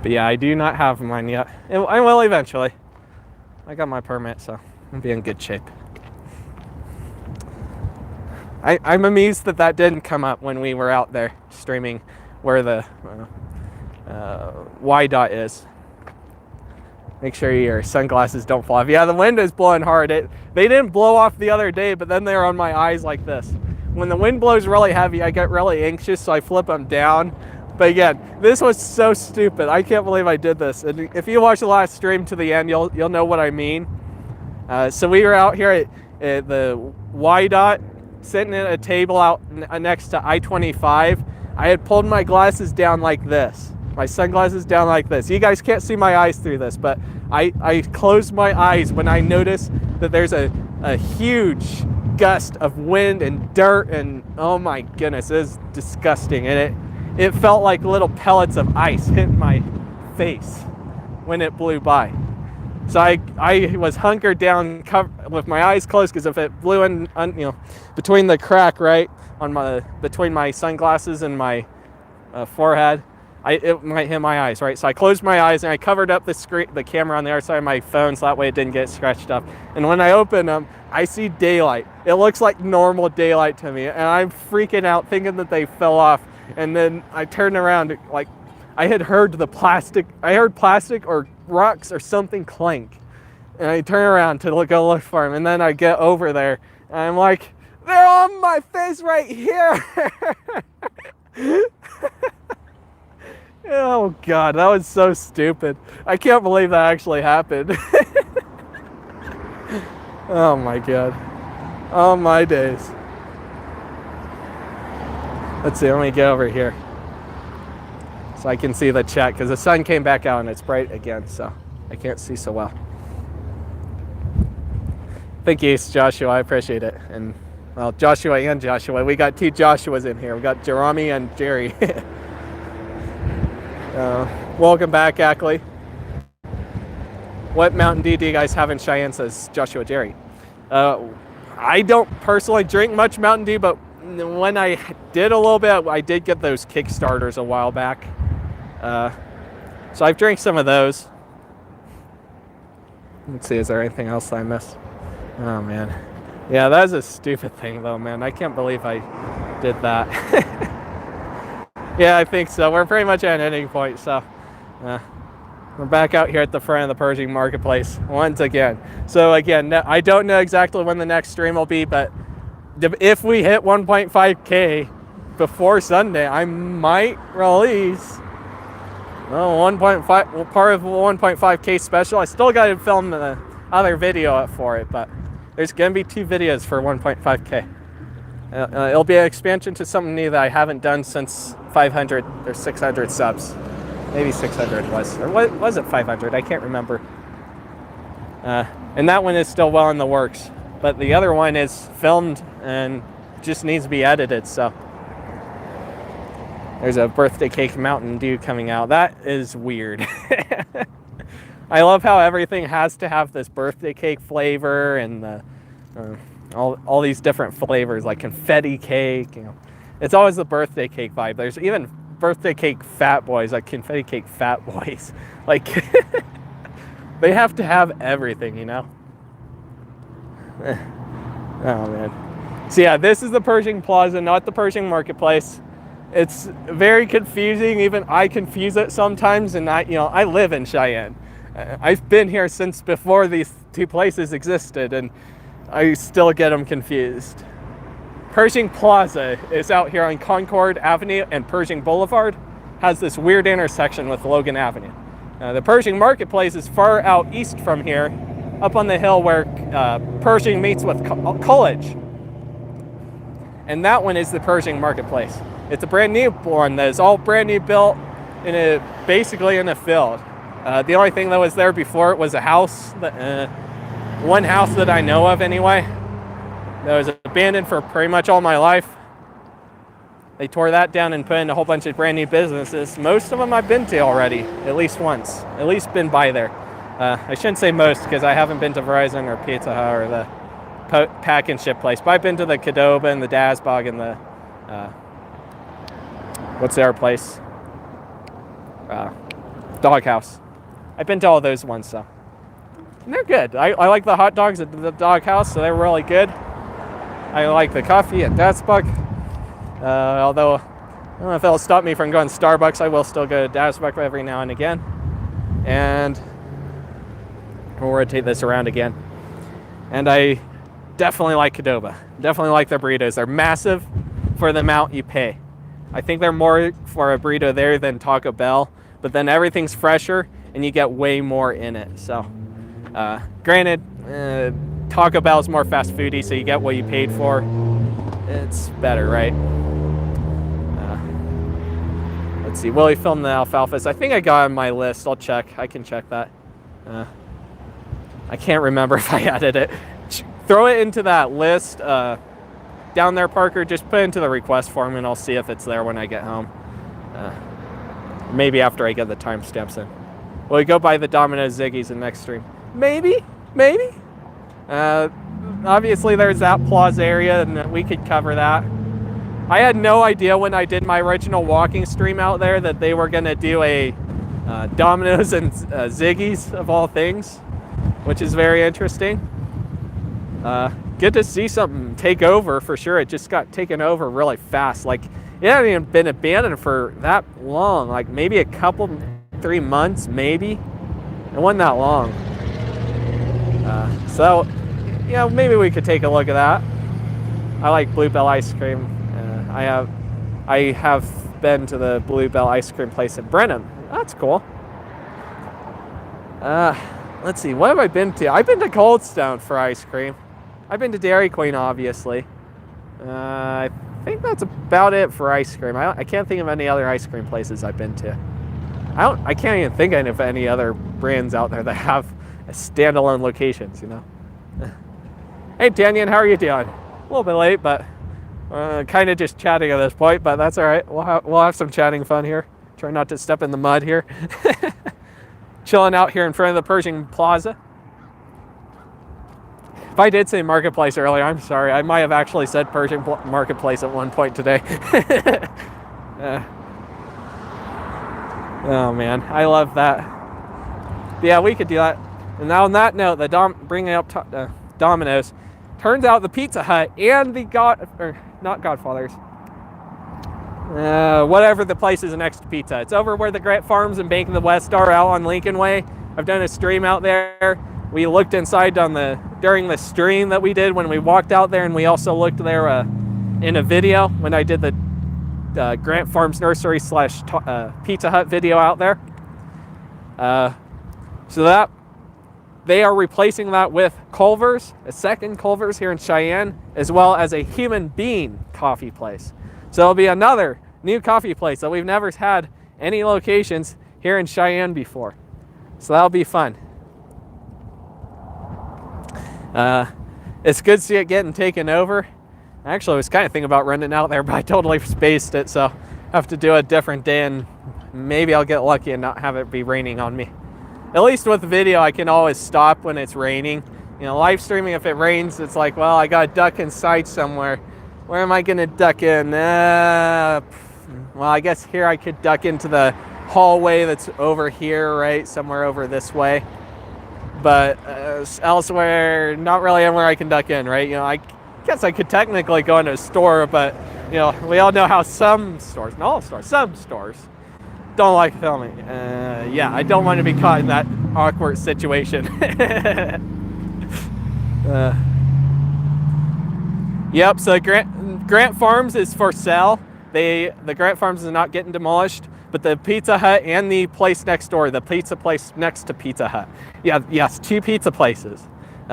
But yeah, I do not have mine yet. I will eventually. I got my permit, so I'll be in good shape. I'm amazed that didn't come up when we were out there streaming where the Y dot is. Make sure your sunglasses don't fall off. Yeah, the wind is blowing hard. They didn't blow off the other day, but then they're on my eyes like this. When the wind blows really heavy, I get really anxious, so I flip them down. But again, this was so stupid. I can't believe I did this. And if you watch the last stream to the end, you'll know what I mean. So we were out here at the Y dot, sitting at a table out next to I-25. I had pulled my glasses down like this. My sunglasses down like this. You guys can't see my eyes through this, but I closed my eyes when I noticed that there's a huge gust of wind and dirt, and oh my goodness, it was disgusting. And it felt like little pellets of ice hit my face when it blew by. So I was hunkered down with my eyes closed, because if it blew in, between the crack, right, between my sunglasses and my forehead, it might hit my eyes, right? So I closed my eyes and I covered up the camera on the other side of my phone, so that way it didn't get scratched up. And when I open them, I see daylight. It looks like normal daylight to me, and I'm freaking out, thinking that they fell off. And then I turned around, like I had heard plastic or rocks or something clank. And I turn around to go look for them, and then I get over there, and I'm like, they're on my face right here. Oh God, that was so stupid. I can't believe that actually happened. Oh my God. Oh my days. Let's see, let me get over here so I can see the chat, because the sun came back out and it's bright again, so I can't see so well. Thank you, Joshua. I appreciate it. And Well, Joshua and Joshua. We got two Joshuas in here. We got Jeremy and Jerry. Welcome back, Ackley. What Mountain Dew do you guys have in Cheyenne, says Joshua Jerry? I don't personally drink much Mountain Dew, but when I did a little bit, I did get those Kickstarters a while back. So I've drank some of those. Let's see, is there anything else I missed? Oh, man. Yeah, that is a stupid thing, though, man. I can't believe I did that. Yeah, I think so. We're pretty much at an ending point, so we're back out here at the front of the Pershing Market Place once again. So, again, I don't know exactly when the next stream will be, but if we hit 1.5K before Sunday, I might release 1.5, part of 1.5K special. I still got to film the other video for it, but there's going to be 2 videos for 1.5K. It'll be an expansion to something new that I haven't done since 500 or 600 subs. Maybe 600 was. Or was it 500? I can't remember. And that one is still well in the works. But the other one is filmed and just needs to be edited, so. There's a birthday cake Mountain Dew coming out. That is weird. I love how everything has to have this birthday cake flavor and the, all these different flavors, like confetti cake. You know, it's always the birthday cake vibe. There's even birthday cake fat boys, like confetti cake fat boys. Like they have to have everything, you know. Oh man. So yeah, this is the Pershing Plaza, not the Pershing Marketplace. It's very confusing. Even I confuse it sometimes, and I live in Cheyenne. I've been here since before these two places existed, and I still get them confused. Pershing Plaza is out here on Concord Avenue and Pershing Boulevard. Has this weird intersection with Logan Avenue. The Pershing Marketplace is far out east from here, up on the hill where Pershing meets with College. And that one is the Pershing Marketplace. It's a brand new one that is all brand new, built basically in a field. The only thing that was there before it was a house, one house that I know of anyway, that was abandoned for pretty much all my life. They tore that down and put in a whole bunch of brand new businesses. Most of them I've been to already, at least once, at least been by there. I shouldn't say most, because I haven't been to Verizon or Pizza Hut or the pack and ship place, but I've been to the Qdoba and the Dasbog and the, what's the other place? Doghouse. I've been to all those ones, so. And they're good. I like the hot dogs at the Doghouse, so they're really good. I like the coffee at Dasbog. Although, I don't know if it'll stop me from going to Starbucks, I will still go to Dasbog every now and again. And we'll rotate this around again. And I definitely like Qdoba. Definitely like their burritos. They're massive for the amount you pay. I think they're more for a burrito there than Taco Bell, but then everything's fresher and you get way more in it. So, granted, Taco Bell is more fast foody, so you get what you paid for. It's better, right? Let's see. Will he film the alfalfas? I think I got on my list. I'll check. I can check that. I can't remember if I added it. Throw it into that list down there, Parker. Just put it into the request form, and I'll see if it's there when I get home. Maybe after I get the timestamps in. Will we go by the Domino's Ziggy's in next stream? Maybe. Obviously, there's that plaza area, and we could cover that. I had no idea when I did my original walking stream out there that they were going to do a Domino's and Ziggy's, of all things, which is very interesting. Good to see something take over for sure. It just got taken over really fast. Like, it hadn't even been abandoned for that long. Like, maybe a couple, 3 months, maybe. It wasn't that long. So, yeah, maybe we could take a look at that. I like Bluebell ice cream. I have been to the Bluebell ice cream place in Brenham. That's cool. Let's see, what have I been to? I've been to Cold Stone for ice cream. I've been to Dairy Queen, obviously. I think that's about it for ice cream. I can't think of any other ice cream places I've been to. I can't even think of any other brands out there that have standalone locations, you know. Hey, Tanyan, how are you doing? A little bit late, but kind of just chatting at this point, but that's all right. We'll have some chatting fun here. Try not to step in the mud here. Chilling out here in front of the Pershing Plaza. If I did say Marketplace earlier, I'm sorry. I might have actually said Pershing Marketplace at one point today. Oh man, I love that. But yeah, we could do that. And now on that note, bringing up Domino's, turns out the Pizza Hut and the Godfather's, whatever the place is next to Pizza. It's over where the Grant Farms and Bank of the West are, out on Lincoln Way. I've done a stream out there. We looked inside during the stream that we did when we walked out there, and we also looked there in a video when I did the Grant Farms Nursery / Pizza Hut video out there. So that they are replacing that with Culver's, a second Culver's here in Cheyenne, as well as a Human Being coffee place. So it'll be another new coffee place that we've never had any locations here in Cheyenne before. So that'll be fun. It's good to see it getting taken over. Actually, I was kind of thinking about running out there, but I totally spaced it, so I have to do a different day, and maybe I'll get lucky and not have it be raining on me. At least with the video, I can always stop when it's raining. You know, live streaming, if it rains, it's like, well, I gotta duck inside somewhere. Where am I gonna duck in? Well, I guess here I could duck into the hallway that's over here, right? Somewhere over this way. But elsewhere, not really anywhere I can duck in, right? You know, I guess I could technically go into a store, but, you know, we all know how some stores, not all stores, some stores don't like filming. Yeah, I don't want to be caught in that awkward situation. Yep, so Grant Farms is for sale. The Grant Farms is not getting demolished, but the Pizza Hut and the place next door, the pizza place next to Pizza Hut. Yeah, yes, two pizza places.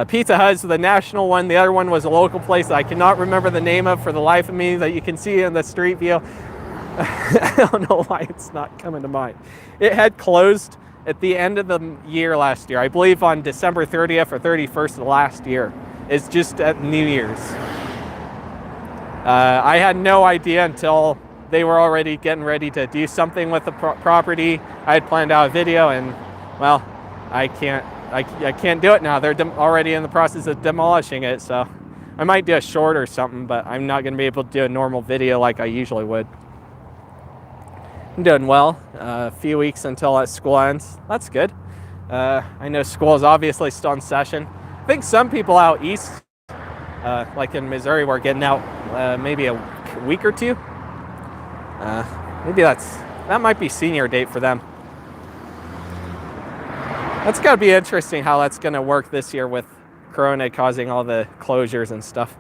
Pizza Hut is the national one. The other one was a local place that I cannot remember the name of for the life of me, that you can see in the street view. I don't know why it's not coming to mind. It had closed at the end of the year last year. I believe on December 30th or 31st of last year. It's just at New Year's. I had no idea until they were already getting ready to do something with the property. I had planned out a video, and well, I can't do it now. They're already in the process of demolishing it, so I might do a short or something, but I'm not going to be able to do a normal video like I usually would. I'm doing well. A few weeks until that school ends. That's good. I know school is obviously still in session. I think some people out east, like in Missouri, were getting out maybe a week or two. Maybe that might be senior date for them. That's got to be interesting how that's going to work this year with Corona causing all the closures and stuff.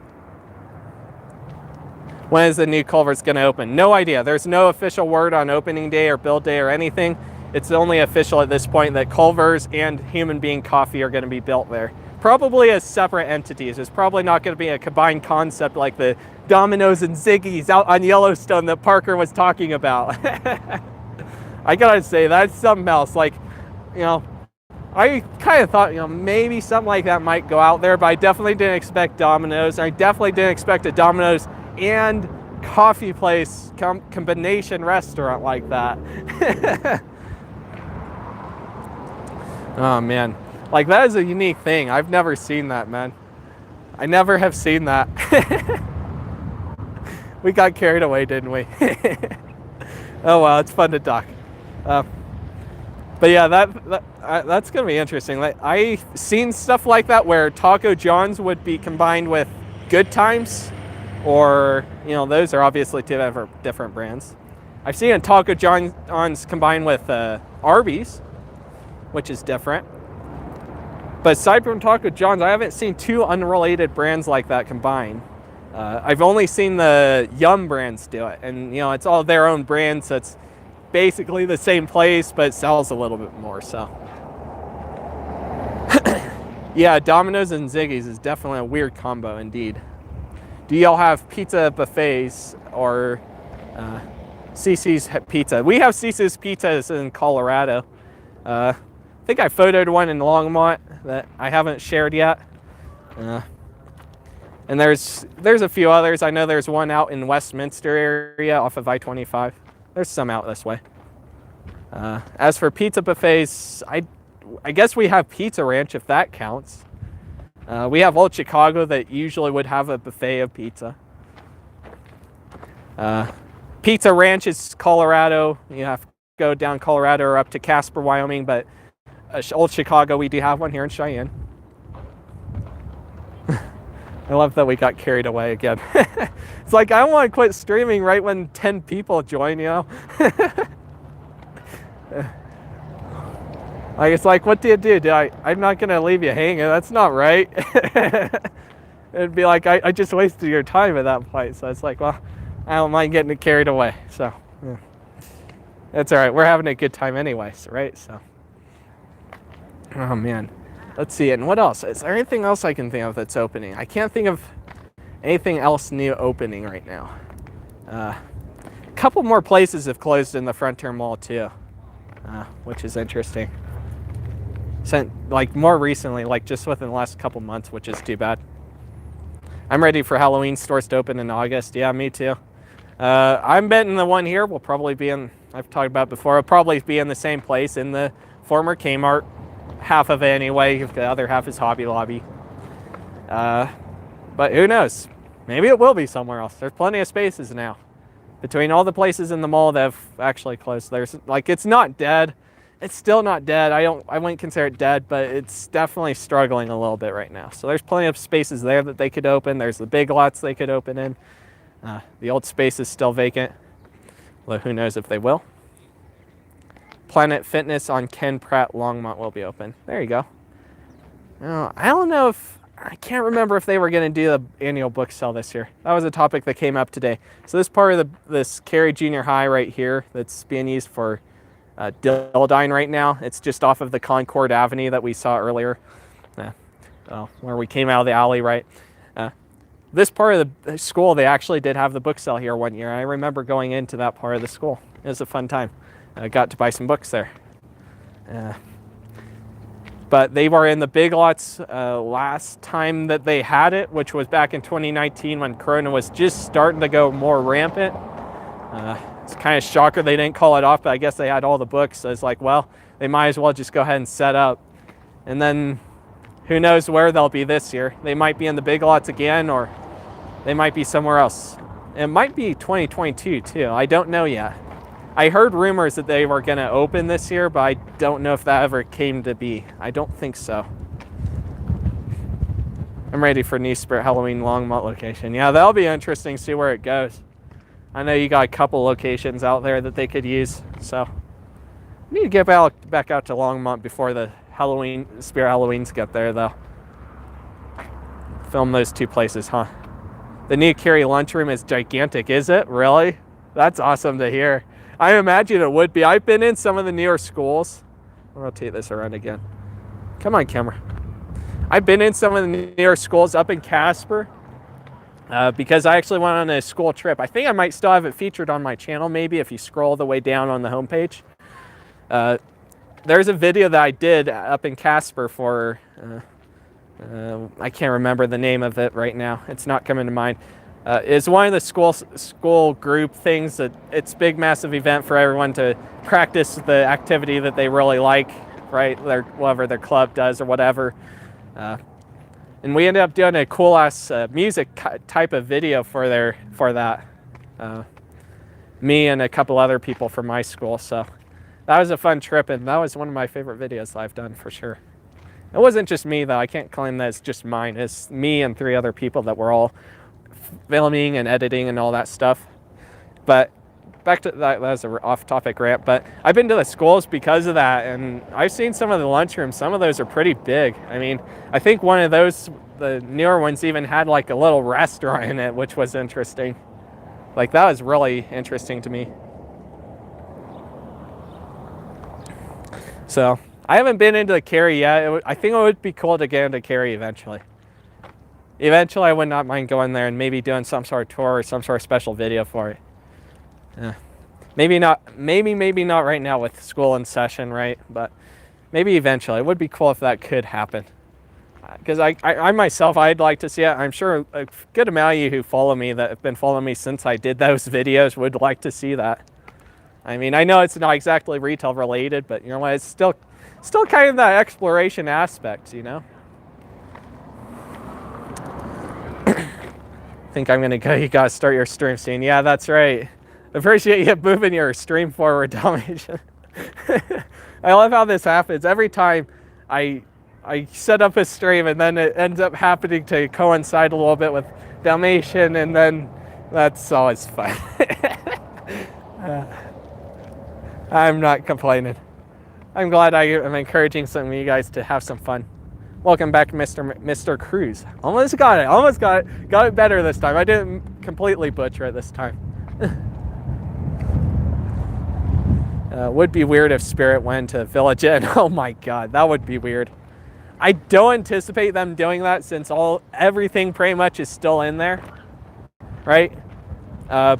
When is the new Culver's going to open? No idea. There's no official word on opening day or build day or anything. It's only official at this point that Culver's and Human Being Coffee are going to be built there. Probably as separate entities. It's probably not going to be a combined concept like the Domino's and Ziggy's out on Yellowstone that Parker was talking about. I gotta say, that's something else. Like, you know, I kind of thought, you know, maybe something like that might go out there, but I definitely didn't expect Domino's. I definitely didn't expect a Domino's and coffee place combination restaurant like that. Oh man, like that is a unique thing. I've never seen that, man. I never have seen that. We got carried away, didn't we? Oh well, it's fun to talk. But yeah, that's gonna be interesting. Like, I've seen stuff like that where Taco John's would be combined with Good Times, or, you know, those are obviously two different brands. I've seen a Taco John's combined with Arby's, which is different. But aside from Taco John's, I haven't seen two unrelated brands like that combined. I've only seen the Yum brands do it, and, you know, it's all their own brands, so it's basically the same place, but it sells a little bit more, so. Yeah, Domino's and Ziggy's is definitely a weird combo indeed. Do y'all have pizza buffets or CC's Pizza? We have CC's Pizzas in Colorado. I think I photoed one in Longmont that I haven't shared yet. And there's a few others. I know there's one out in Westminster area off of I-25. There's some out this way. As for pizza buffets, I guess we have Pizza Ranch, if that counts. We have Old Chicago that usually would have a buffet of pizza. Pizza Ranch is Colorado. You have to go down Colorado or up to Casper, Wyoming, but Old Chicago, we do have one here in Cheyenne. I love that we got carried away again. It's like, I don't want to quit streaming right when 10 people join, you know? Like, it's like, what do you do? I'm not going to leave you hanging. That's not right. It'd be like, I just wasted your time at that point. So it's like, well, I don't mind getting carried away. So, yeah. It's all right. We're having a good time anyways, right? So, oh, man. Let's see, and what else? Is there anything else I can think of that's opening? I can't think of anything else new opening right now. A couple more places have closed in the Frontier Mall too, which is interesting. Like more recently, like just within the last couple months, which is too bad. I'm ready for Halloween stores to open in August. Yeah, me too. I'm betting the one here will probably be in, I've talked about before, it'll probably be in the same place, in the former Kmart. Half of it anyway, the other half is Hobby Lobby. But who knows? Maybe it will be somewhere else. There's plenty of spaces now. Between all the places in the mall that have actually closed, there's like, it's not dead. It's still not dead. I wouldn't consider it dead, but it's definitely struggling a little bit right now. So there's plenty of spaces there that they could open. There's the big lots they could open in. The old space is still vacant, although who knows if they will. Planet Fitness on Ken Pratt Longmont will be open. There you go. Now, I don't know if, I can't remember if they were going to do the annual book sale this year. That was a topic that came up today. So this part of this Carey Jr High right here that's being used for Dildine right now. It's just off of the Concord Avenue that we saw earlier, where we came out of the alley, right? This part of the school, they actually did have the book sale here one year. I remember going into that part of the school. It was a fun time. I got to buy some books there. But they were in the big lots last time that they had it, which was back in 2019 when Corona was just starting to go more rampant. It's kind of shocker they didn't call it off, but I guess they had all the books. So it's like, well, they might as well just go ahead and set up. And then who knows where they'll be this year. They might be in the big lots again, or they might be somewhere else. It might be 2022 too. I don't know yet. I heard rumors that they were going to open this year, but I don't know if that ever came to be. I don't think so. I'm ready for New Spirit Halloween Longmont location. Yeah, that'll be interesting to see where it goes. I know you got a couple locations out there that they could use, so I need to get back out to Longmont before the Spirit Halloweens get there, though. Film those two places, huh? The new Carey lunchroom is gigantic, is it? Really? That's awesome to hear. I imagine it would be. I've been in some of the newer schools. I'll rotate this around again. Come on, camera. I've been in some of the newer schools up in Casper because I actually went on a school trip. I think I might still have it featured on my channel, maybe if you scroll the way down on the homepage. There's a video that I did up in Casper for, I can't remember the name of it right now. It's not coming to mind. Is one of the school group things that it's big, massive event for everyone to practice the activity that they really like, right? Whatever their club does or whatever. And we ended up doing a cool ass music type of video for that. Me and a couple other people from my school. So that was a fun trip, and that was one of my favorite videos that I've done for sure. It wasn't just me though. I can't claim that it's just mine. It's me and 3 other people that were all filming and editing and all that stuff. But back to that was an off-topic rant, but I've been to the schools because of that, and I've seen some of the lunchrooms. Some of those are pretty big. I mean, I think one of those, the newer ones, even had like a little restaurant in it, which was interesting. Like, that was really interesting to me. So I haven't been into the Carey yet. I think it would be cool to get into Carey eventually. Eventually, I would not mind going there and maybe doing some sort of tour or some sort of special video for it. Maybe not right now with school in session, right? But maybe eventually. It would be cool if that could happen. because I myself, I'd like to see it. I'm sure a good amount of you who follow me, that have been following me since I did those videos, would like to see that. I mean, I know it's not exactly retail related, but you know what, it's still kind of that exploration aspect, you know. I think I'm gonna go. You gotta start your stream soon. Yeah, that's right. Appreciate you moving your stream forward, Dalmatian. I love how this happens. Every time I set up a stream and then it ends up happening to coincide a little bit with Dalmatian, and then that's always fun. I'm not complaining. I'm glad I am encouraging some of you guys to have some fun. Welcome back, Mr. Cruz. Almost got it. Got it better this time. I didn't completely butcher it this time. Would be weird if Spirit went to Village Inn. Oh my God, that would be weird. I don't anticipate them doing that since everything pretty much is still in there, right? But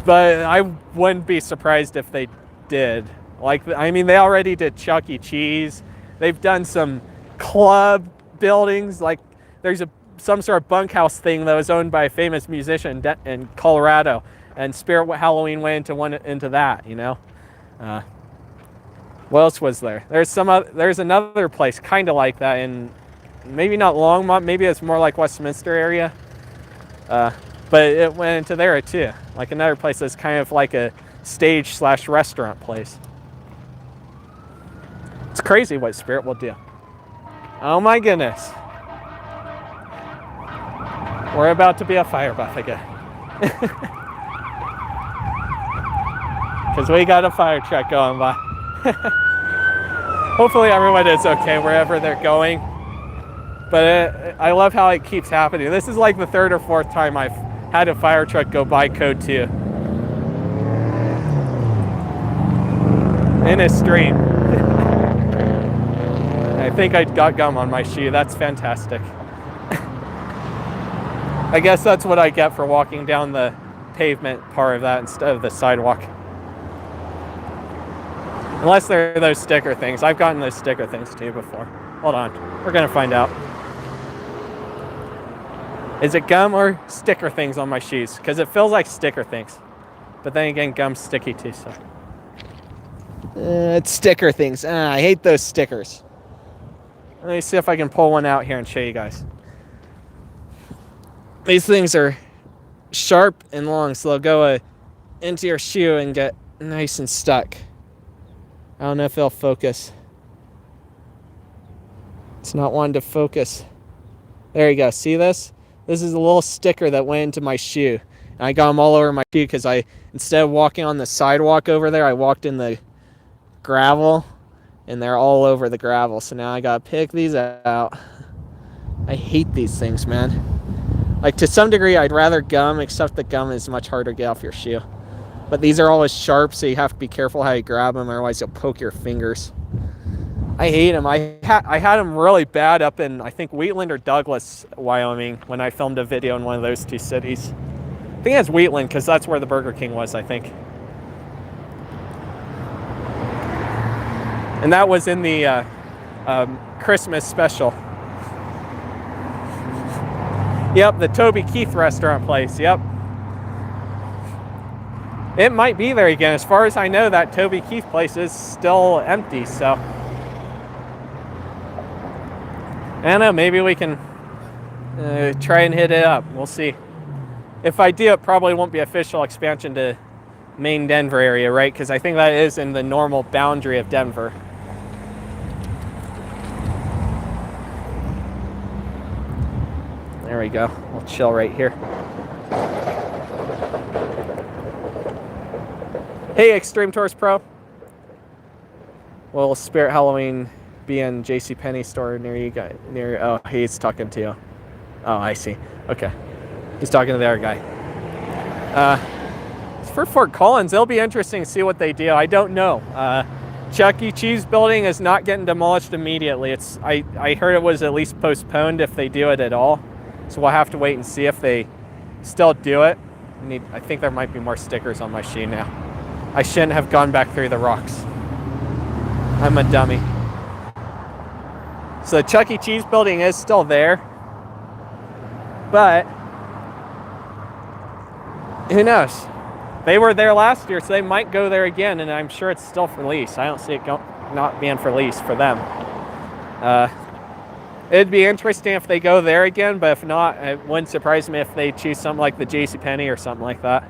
I wouldn't be surprised if they did. Like, I mean, they already did Chuck E. Cheese. They've done some club buildings. Like, there's some sort of bunkhouse thing that was owned by a famous musician in Colorado, and Spirit Halloween went into that, you know. What else was there? There's another place kind of like that in, maybe not Longmont, maybe it's more like Westminster area, but it went into there too. Like another place that's kind of like a stage/restaurant place. It's crazy what Spirit will do. Oh my goodness. We're about to be a fire buff again. Because we got a fire truck going by. Hopefully everyone is okay wherever they're going. But I love how it keeps happening. This is like the third or fourth time I've had a fire truck go by Code 2. In a stream. I think I got gum on my shoe. That's fantastic. I guess that's what I get for walking down the pavement part of that instead of the sidewalk. Unless they're those sticker things. I've gotten those sticker things too before. Hold on. We're going to find out. Is it gum or sticker things on my shoes? Because it feels like sticker things. But then again, gum's sticky too, so. It's sticker things. I hate those stickers. Let me see if I can pull one out here and show you guys. These things are sharp and long, so they'll go into your shoe and get nice and stuck. I don't know if it'll focus. It's not wanting to focus. There you go. See this? This is a little sticker that went into my shoe. And I got them all over my shoe because instead of walking on the sidewalk over there, I walked in the gravel. And they're all over the gravel. So now I gotta pick these out. I hate these things, man. Like, to some degree, I'd rather gum, except the gum is much harder to get off your shoe. But these are always sharp, so you have to be careful how you grab them, otherwise you'll poke your fingers. I hate them. I had them really bad up in, I think, Wheatland or Douglas, Wyoming, when I filmed a video in one of those two cities. I think it's Wheatland, because that's where the Burger King was, I think. And that was in the Christmas special. Yep, the Toby Keith restaurant place, yep. It might be there again. As far as I know, that Toby Keith place is still empty, so. I don't know, maybe we can try and hit it up. We'll see. If I do, it probably won't be official expansion to main Denver area, right? Because I think that is in the normal boundary of Denver. There we go. We'll chill right here. Hey, Extreme Tours Pro. Will Spirit Halloween be in JCPenney store near you guys? Oh, he's talking to you. Oh, I see. Okay. He's talking to the other guy. For Fort Collins, it'll be interesting to see what they do. I don't know. Chuck E. Cheese building is not getting demolished immediately. I heard it was at least postponed if they do it at all. So we'll have to wait and see if they still do it. I think there might be more stickers on my shoe now. I shouldn't have gone back through the rocks. I'm a dummy. So the Chuck E. Cheese building is still there, but who knows? They were there last year, so they might go there again, and I'm sure it's still for lease. I don't see it not being for lease for them. It'd be interesting if they go there again, but if not, it wouldn't surprise me if they choose something like the JCPenney or something like that.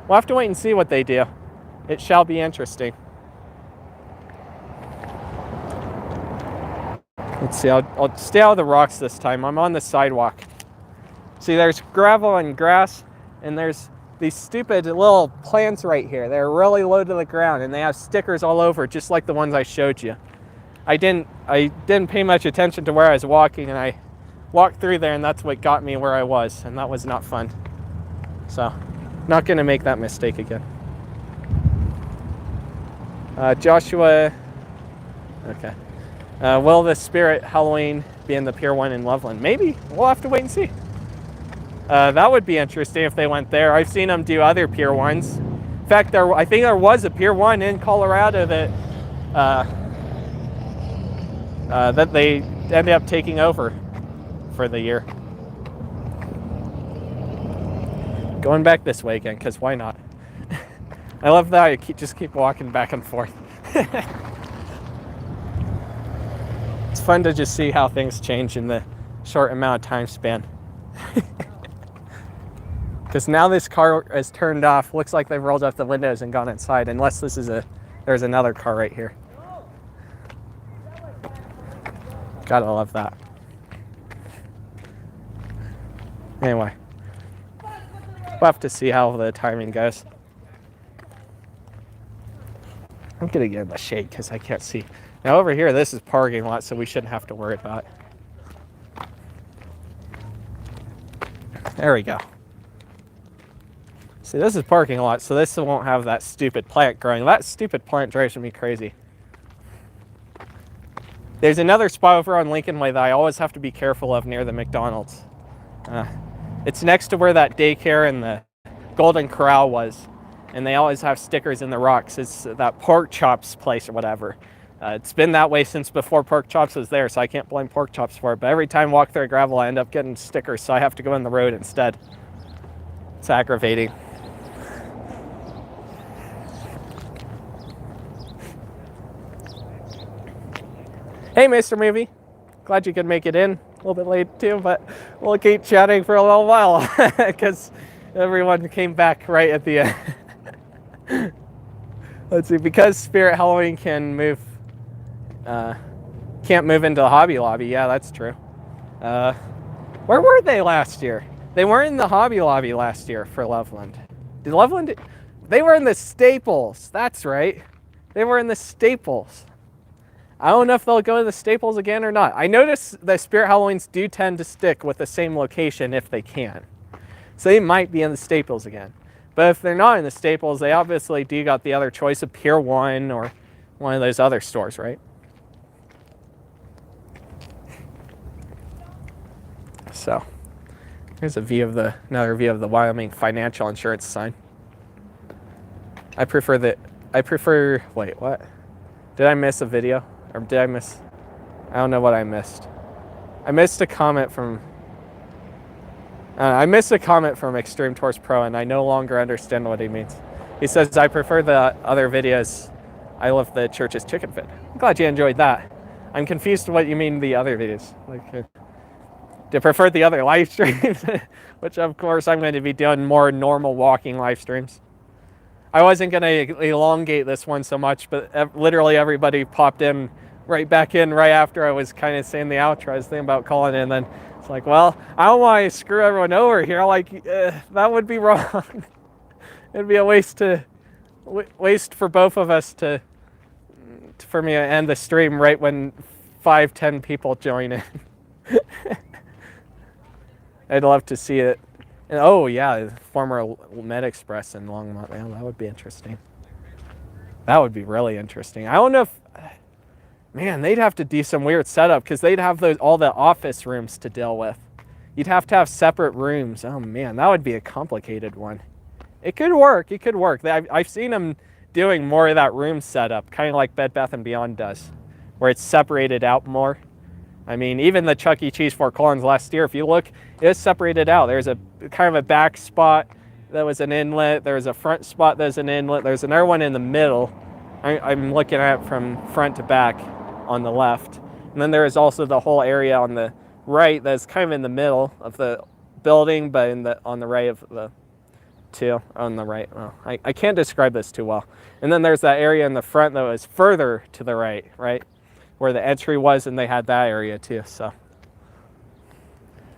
We'll have to wait and see what they do. It shall be interesting. Let's see, I'll stay out of the rocks this time. I'm on the sidewalk. See, there's gravel and grass, and there's these stupid little plants right here. They're really low to the ground, and they have stickers all over, just like the ones I showed you. I didn't pay much attention to where I was walking, and I walked through there, and that's what got me where I was, and that was not fun. So, not gonna make that mistake again. Joshua, okay. Will the Spirit Halloween be in the Pier 1 in Loveland? Maybe. We'll have to wait and see. That would be interesting if they went there. I've seen them do other Pier 1s. In fact, I think there was a Pier 1 in Colorado that that they ended up taking over for the year. Going back this way again, because why not? I love that I just keep walking back and forth. It's fun to just see how things change in the short amount of time span. Because now this car is turned off. Looks like they've rolled up the windows and gone inside, unless this is there's another car right here. Gotta love that. Anyway, we'll have to see how the timing goes. I'm gonna get in the shade because I can't see. Now over here, this is parking lot, so we shouldn't have to worry about it. There we go. See, this is parking lot, so this won't have that stupid plant growing. That stupid plant drives me crazy. There's another spot over on Lincoln Way that I always have to be careful of near the McDonald's. It's next to where that daycare and the Golden Corral was. And they always have stickers in the rocks. It's that Pork Chops place or whatever. It's been that way since before Pork Chops was there, so I can't blame Pork Chops for it. But every time I walk through gravel, I end up getting stickers, so I have to go in the road instead. It's aggravating. Hey, Mr. Movie. Glad you could make it in. A little bit late too, but we'll keep chatting for a little while because everyone came back right at the end. Let's see, because Spirit Halloween can't move into the Hobby Lobby. Yeah, that's true. Where were they last year? They weren't in the Hobby Lobby last year for Loveland. Did Loveland? They were in the Staples. That's right. They were in the Staples. I don't know if they'll go to the Staples again or not. I notice the Spirit Halloweens do tend to stick with the same location if they can. So they might be in the Staples again. But if they're not in the Staples, they obviously do got the other choice of Pier 1 or one of those other stores, right? So here's another view of the Wyoming financial insurance sign. Wait, what? Did I miss a video? Or did I miss? I don't know what I missed. I missed a comment from Extreme Tours Pro, and I no longer understand what he means. He says, I prefer the other videos. I love the church's chicken fit. I'm glad you enjoyed that. I'm confused what you mean the other videos. Like, do you prefer the other live streams? Which, of course, I'm going to be doing more normal walking live streams. I wasn't going to elongate this one so much, but literally everybody popped in right after I was kind of saying the outro. I was thinking about calling in, and then it's like, well, I don't want to screw everyone over here. Like, that would be wrong. It'd be a waste for both of us for me to end the stream right when 5-10 people join in. I'd love to see it. And, oh yeah, former Med Express in Longmont. Man, that would be interesting. That would be really interesting. I don't know if, man, they'd have to do some weird setup because they'd have all the office rooms to deal with. You'd have to have separate rooms. Oh man, that would be a complicated one. It could work. It could work. I've seen them doing more of that room setup, kind of like Bed Bath & Beyond does, where it's separated out more. I mean, even the Chuck E. Cheese Fort Collins last year, if you look, it was separated out. There's a kind of a back spot that was an inlet. There's a front spot that's an inlet. There's another one in the middle. I'm looking at it from front to back on the left. And then there is also the whole area on the right that's kind of in the middle of the building, but on the right of the two, on the right. Well, I can't describe this too well. And then there's that area in the front that was further to the right, where the entry was, and they had that area too. So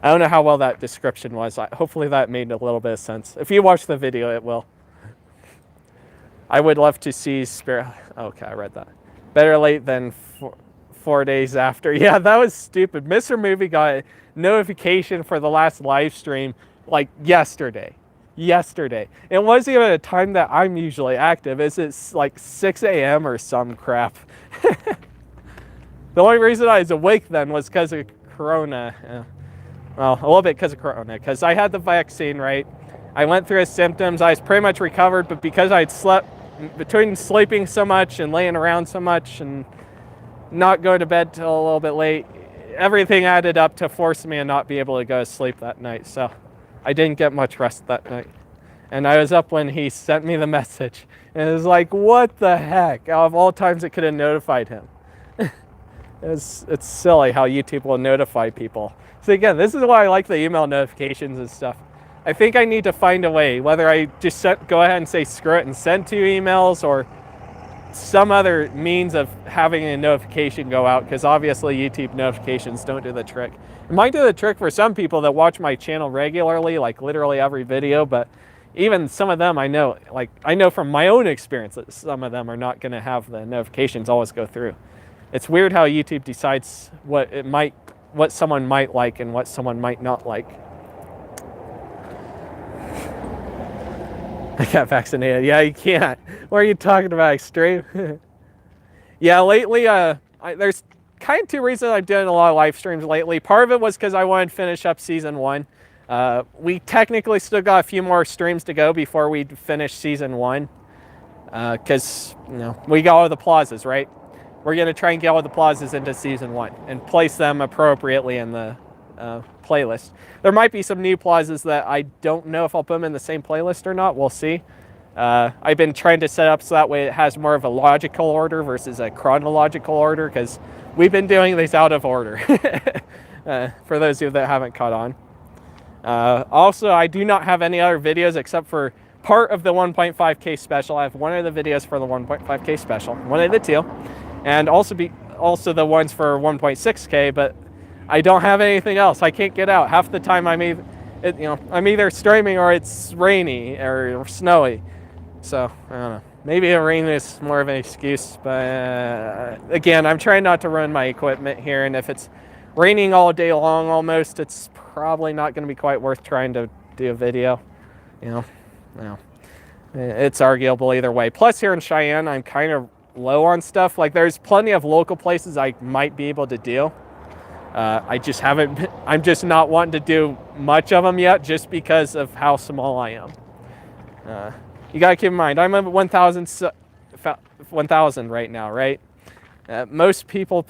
I don't know how well that description was. Hopefully that made a little bit of sense. If you watch the video, it will. I would love to see Spirit. Okay, I read that. Better late than 4 days after. Yeah, that was stupid. Mr. Movie got a notification for the last live stream like yesterday. It wasn't even a time that I'm usually active. It's like 6 a.m. or some crap. The only reason I was awake then was because of Corona. Well, a little bit because of Corona, because I had the vaccine, right? I went through the symptoms. I was pretty much recovered, but because I'd slept, between sleeping so much and laying around so much and not going to bed till a little bit late, everything added up to force me to not be able to go to sleep that night. So I didn't get much rest that night. And I was up when he sent me the message. And it was like, what the heck? Out of all times, it could have notified him. It's silly how YouTube will notify people. So again, this is why I like the email notifications and stuff. I think I need to find a way, whether I just go ahead and say screw it and send 2 emails, or some other means of having a notification go out, because obviously YouTube notifications don't do the trick. It might do the trick for some people that watch my channel regularly, like literally every video, but even some of them I know from my own experience that some of them are not going to have the notifications always go through. It's weird how YouTube decides what someone might like and what someone might not like. I got vaccinated. Yeah, you can't. What are you talking about, extreme? Yeah, lately, there's kind of 2 reasons I'm doing a lot of live streams lately. Part of it was because I wanted to finish up season 1. We technically still got a few more streams to go before we finish season 1. Because, we got all the plazas, right? We're going to try and get all the plazas into season 1 and place them appropriately in the playlist. There might be some new plazas that I don't know if I'll put them in the same playlist or not. We'll see. I've been trying to set up so that way it has more of a logical order versus a chronological order, because we've been doing these out of order. For those of you that haven't caught on. Also, I do not have any other videos except for part of the 1.5K special. I have one of the videos for the 1.5K special, one of the 2, and also the ones for 1.6K, but I don't have anything else. I can't get out. Half the time I'm either streaming or it's rainy or snowy. So I don't know. Maybe the rain is more of an excuse, but again, I'm trying not to ruin my equipment here. And if it's raining all day long, almost, it's probably not going to be quite worth trying to do a video. It's arguable either way. Plus, here in Cheyenne, I'm kind of low on stuff. Like, there's plenty of local places I might be able to do. I'm just not wanting to do much of them yet, just because of how small I am. You gotta keep in mind, I'm at 1,000 right now, right? Most people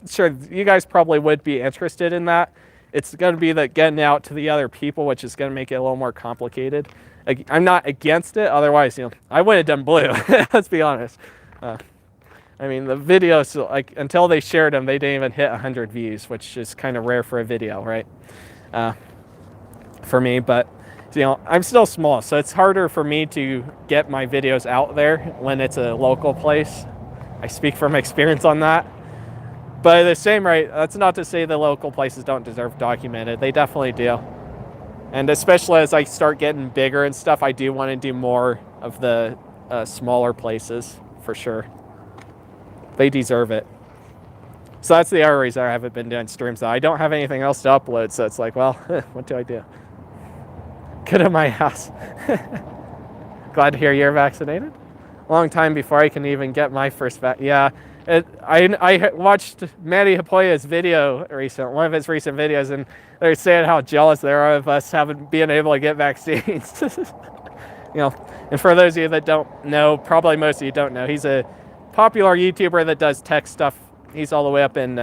sure, you guys probably would be interested in that. It's gonna be the getting out to the other people, which is gonna make it a little more complicated. I'm not against it, otherwise, I wouldn't have done blue. Let's be honest. The videos, until they shared them, they didn't even hit 100 views, which is kind of rare for a video, right? For me, but I'm still small, so it's harder for me to get my videos out there when it's a local place. I speak from experience on that. But at the same rate, that's not to say the local places don't deserve documented. They definitely do. And especially as I start getting bigger and stuff, I do want to do more of the smaller places, for sure. They deserve it. So that's the other reason I haven't been doing streams. I don't have anything else to upload, so it's like, well, what do I do? Go to my house. Glad to hear you're vaccinated. Long time before I can even get my first I watched Manny Hapoya's video one of his recent videos, and they're saying how jealous they are of us being able to get vaccines. And for those of you that don't know, probably most of you don't know, he's a popular YouTuber that does tech stuff. He's all the way up in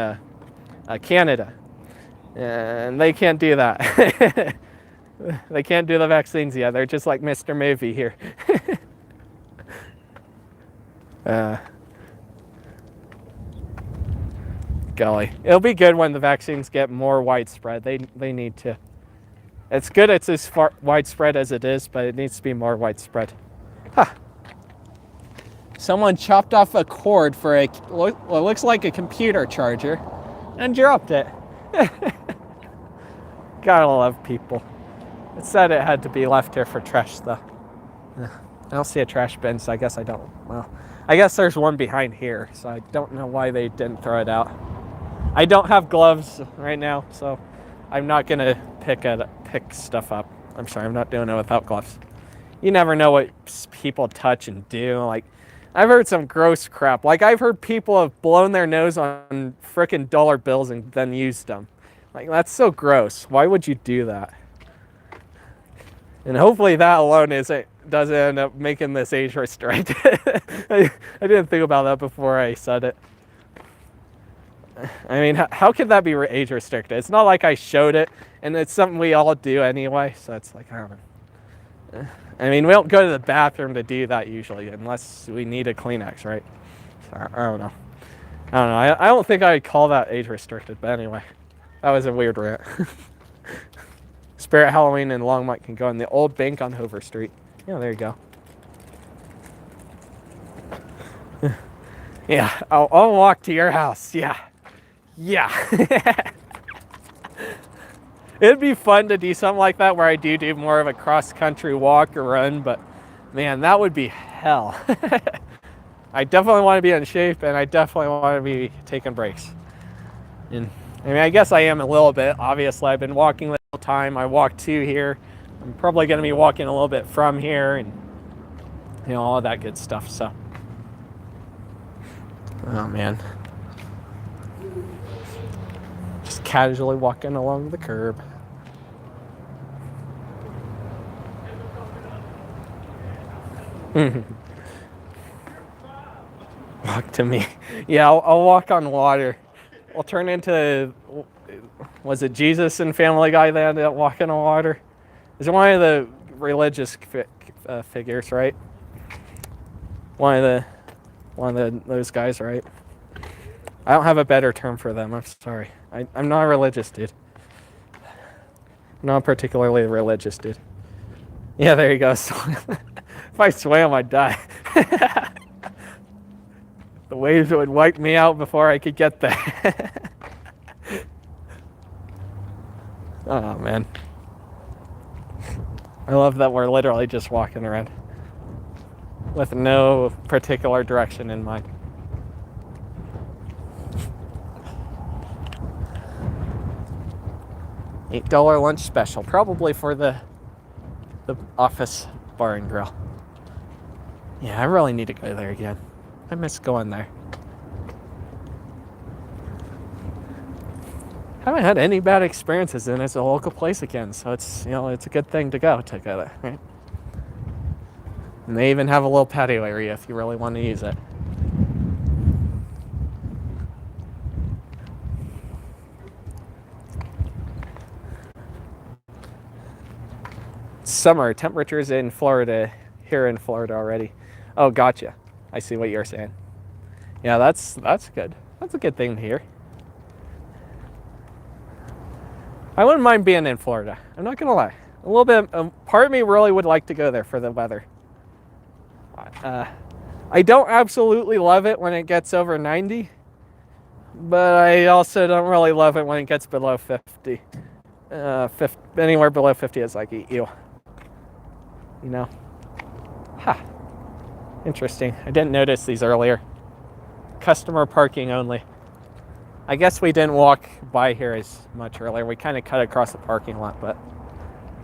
Canada. And they can't do that. They can't do the vaccines yet. They're just like Mr. Movie here. Golly. It'll be good when the vaccines get more widespread. They need to. It's good it's as far widespread as it is, but it needs to be more widespread. Huh. Someone chopped off a cord for what looks like a computer charger and dropped it. Gotta love people. It said it had to be left here for trash though. I don't see a trash bin, so I guess I don't. Well, I guess there's one behind here, so I don't know why they didn't throw it out. I don't have gloves right now, so I'm not gonna pick stuff up. I'm sorry, I'm not doing it without gloves. You never know what people touch and do. Like, I've heard some gross crap. Like, I've heard people have blown their nose on frickin' dollar bills and then used them. Like, that's so gross. Why would you do that? And hopefully that alone doesn't end up making this age restricted. I didn't think about that before I said it. I mean, how could that be age restricted? It's not like I showed it, and it's something we all do anyway, so it's like, I don't know. I mean, we don't go to the bathroom to do that usually, unless we need a Kleenex, right? So, I don't know. I don't think I'd call that age restricted, but anyway. That was a weird rant. Spirit Halloween in Longmont can go in the old bank on Hoover Street. Yeah, there you go. Yeah, I'll walk to your house. Yeah. It'd be fun to do something like that where I do more of a cross-country walk or run, but man, that would be hell. I definitely want to be in shape, and I definitely want to be taking breaks. And I mean, I guess I am a little bit. Obviously, I've been walking the whole time. I walked to here. I'm probably going to be walking a little bit from here, and you know, all that good stuff. So, oh man, just casually walking along the curb. Walk to me. Yeah, I'll walk on water. I'll turn into, was it Jesus and Family Guy that ended up walking on water? Is it one of the religious figures, right? One of those guys, right? I don't have a better term for them. I'm sorry. I'm not a religious dude. I'm not particularly a religious dude. Yeah, there you go. So, if I swam, I'd die. The waves would wipe me out before I could get there. Oh, man. I love that we're literally just walking around with no particular direction in mind. $8 lunch special, probably for the office bar and grill. Yeah, I really need to go there again. I miss going there. Haven't had any bad experiences, and it's a local place again, so it's, you know, it's a good thing to go there, right? And they even have a little patio area if you really want to use it. Summer temperatures in Florida, here in Florida already. Oh, gotcha. I see what you're saying. Yeah, that's good. That's a good thing to hear. I wouldn't mind being in Florida. I'm not gonna lie. A little bit. Part of me really would like to go there for the weather. I don't absolutely love it when it gets over 90, but I also don't really love it when it gets below 50. 50 anywhere below 50 is like ew. You know. Ha. Interesting. I didn't notice these earlier. Customer parking only. I guess we didn't walk by here as much earlier. We kind of cut across the parking lot, but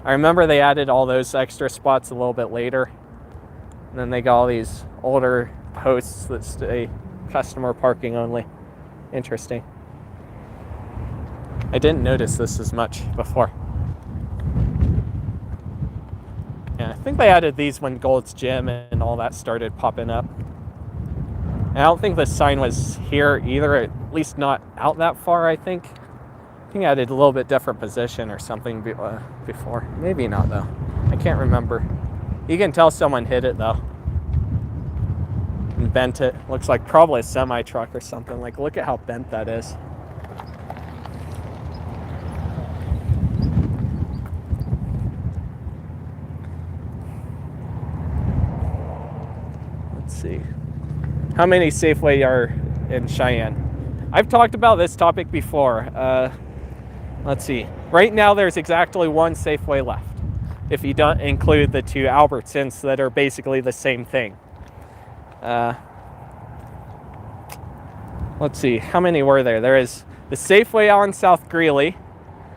I remember they added all those extra spots a little bit later. And then they got all these older posts that say customer parking only. Interesting. I didn't notice this as much before. Yeah, I think they added these when Gold's Gym and all that started popping up. And I don't think the sign was here either, at least not out that far, I think. I think I had a little bit different position or something before. Maybe not, though. I can't remember. You can tell someone hit it, though. And bent it. Looks like probably a semi-truck or something. Like, look at how bent that is. Let's see. How many Safeway are in Cheyenne? I've talked about this topic before. Let's see. Right now, there's exactly one Safeway left, if you don't include the two Albertsons that are basically the same thing. Let's see. How many were there? There is the Safeway out in South Greeley,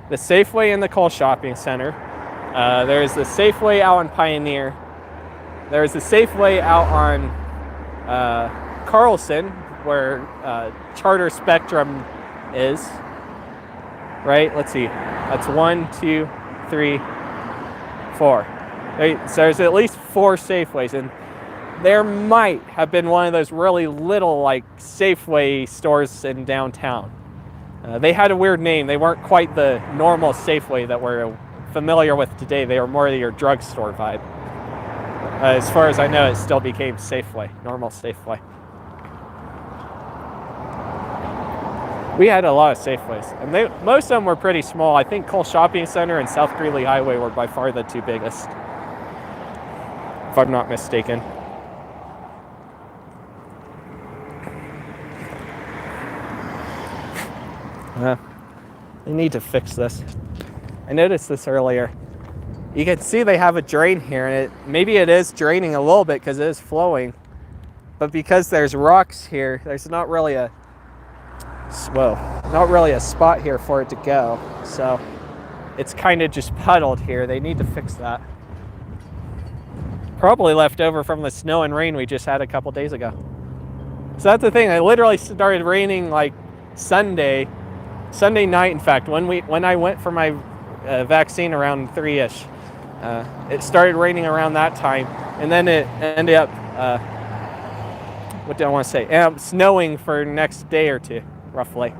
the Safeway in the Cole Shopping Center. There's the Safeway out in Pioneer. There's the Safeway out on Carlson, where Charter Spectrum is. Right? Let's see. That's 1, 2, 3, 4. So there's at least 4 Safeways, and there might have been one of those really little, like, Safeway stores in downtown. They had a weird name. They weren't quite the normal Safeway that we're familiar with today. They were more of your drugstore vibe. As far as I know, it still became Safeway, normal Safeway. We had a lot of Safeways, and most of them were pretty small. I think Cole Shopping Center and South Greeley Highway were by far the 2 biggest, if I'm not mistaken. They need to fix this. I noticed this earlier. You can see they have a drain here, and maybe it is draining a little bit because it is flowing, but because there's rocks here, there's not really a spot here for it to go. So it's kind of just puddled here. They need to fix that. Probably left over from the snow and rain we just had a couple days ago. So that's the thing. It literally started raining like Sunday night. In fact, when I went for my vaccine around 3-ish, it started raining around that time, and then it ended up what do I want to say? Ended up snowing for the next day or two, roughly.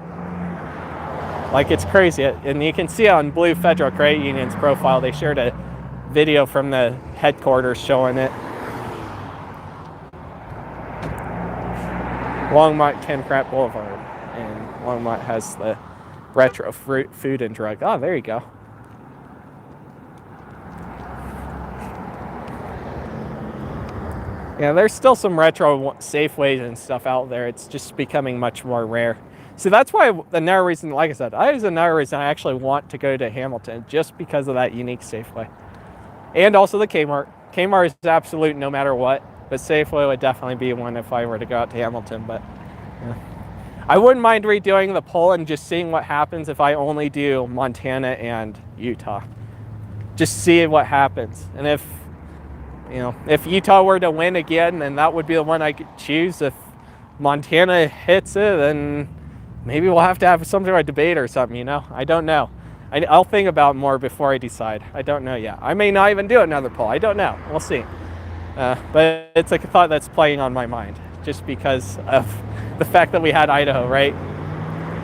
Like, it's crazy. And you can see on Blue Federal Credit Union's profile, they shared a video from the headquarters showing it. Longmont Campcraft Boulevard, and Longmont has the retro food and drug. Oh, there you go. Yeah, there's still some retro Safeways and stuff out there. It's just becoming much more rare. So that's why another reason, like I said, another reason I actually want to go to Hamilton, just because of that unique Safeway. And also the Kmart. Kmart is absolute no matter what, but Safeway would definitely be one if I were to go out to Hamilton. But yeah. I wouldn't mind redoing the poll and just seeing what happens if I only do Montana and Utah. Just see what happens. And if Utah were to win again, then that would be the one I could choose. If Montana hits it, then maybe we'll have to have some sort of debate or something, I don't know. I'll think about it more before I decide. I don't know yet. I may not even do another poll. I don't know. We'll see. But it's like a thought that's playing on my mind, just because of the fact that we had Idaho, right?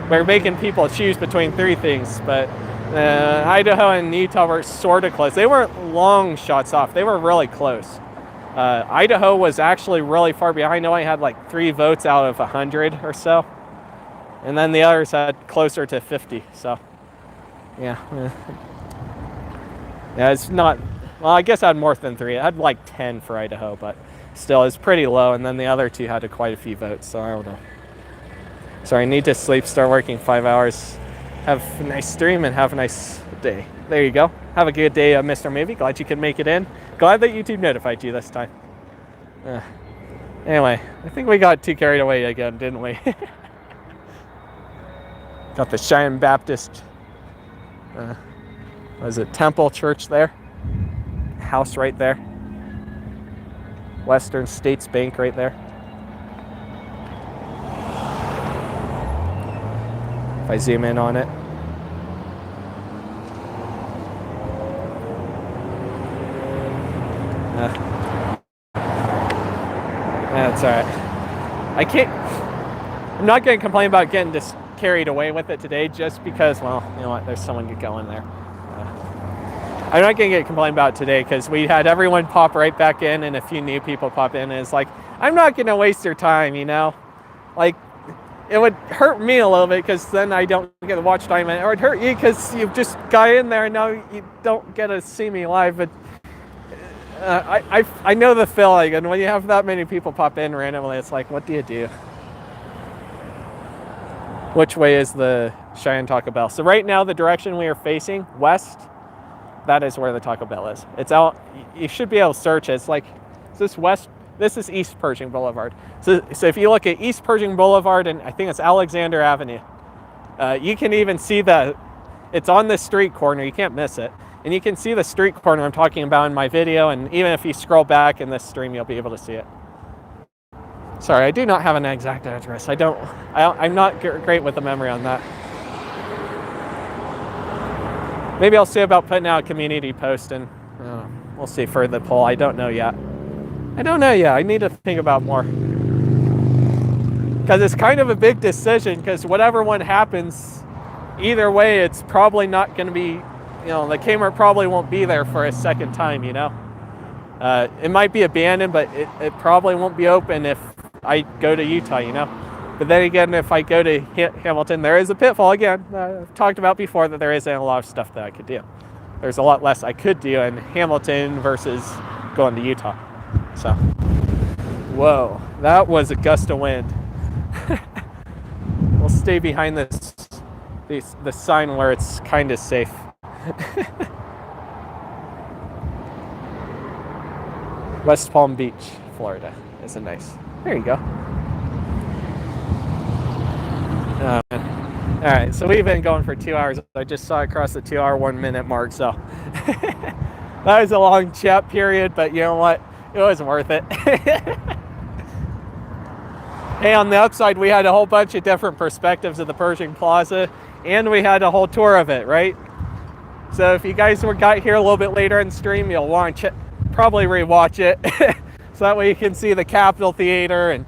We're making people choose between 3 things, but Idaho and Utah were sort of close. They weren't long shots off. They were really close. Idaho was actually really far behind. I know I had like 3 votes out of 100 or so. And then the others had closer to 50. So, yeah. Yeah, it's not, well, I guess I had more than 3. I had like 10 for Idaho, but still, it's pretty low. And then the other 2 had quite a few votes, so I don't know. So I need to sleep, start working 5 hours. Have a nice stream and have a nice day. There you go. Have a good day, Mr. Movie. Glad you could make it in. Glad that YouTube notified you this time. Anyway, I think we got too carried away again, didn't we? Got the Cheyenne Baptist, what is it, Temple Church there. House right there. Western States Bank right there. If I zoom in on it. That's all right. I'm not going to complain about getting just carried away with it today just because, well, you know what, there's someone going there. I'm not going to complain about it today because we had everyone pop right back in and a few new people pop in, and it's like, I'm not going to waste your time, you know? Like, it would hurt me a little bit because then I don't get the watch time, or it would hurt you because you've just got in there and now you don't get to see me live. But I know the feeling, and when you have that many people pop in randomly, it's like, what do you do? Which way is the Cheyenne Taco Bell? So right now, the direction we are facing, west, that is where the Taco Bell is. It's out, you should be able to search it. It's like, is this west? This is East Pershing Boulevard. So if you look at East Pershing Boulevard, and I think it's Alexander Avenue, you can even see it's on the street corner. You can't miss it. And you can see the street corner I'm talking about in my video, and even if you scroll back in this stream, you'll be able to see it. Sorry, I do not have an exact address. I'm not great with the memory on that. Maybe I'll see about putting out a community post, and we'll see for the poll. I don't know yet. I need to think about more. Because it's kind of a big decision, because whatever one happens, either way, it's probably not going to be, you know, the Kmart probably won't be there for a second time, you know. It might be abandoned, but it probably won't be open if I go to Utah, you know. But then again, if I go to Hamilton, there is a pitfall again. I've talked about before that there isn't a lot of stuff that I could do. There's a lot less I could do in Hamilton versus going to Utah. So, whoa, that was a gust of wind. We'll stay behind the sign where it's kind of safe. West Palm Beach, Florida. Isn't nice. There you go. All right, so we've been going for 2 hours. I just saw it cross the 2 hour, 1 minute mark. So that was a long chat period, but you know what? It was worth it. Hey, on the upside, we had a whole bunch of different perspectives of the Pershing Plaza, and we had a whole tour of it, right? So if you guys got here a little bit later in the stream, you'll want to probably rewatch it. So that way you can see the Capitol Theater and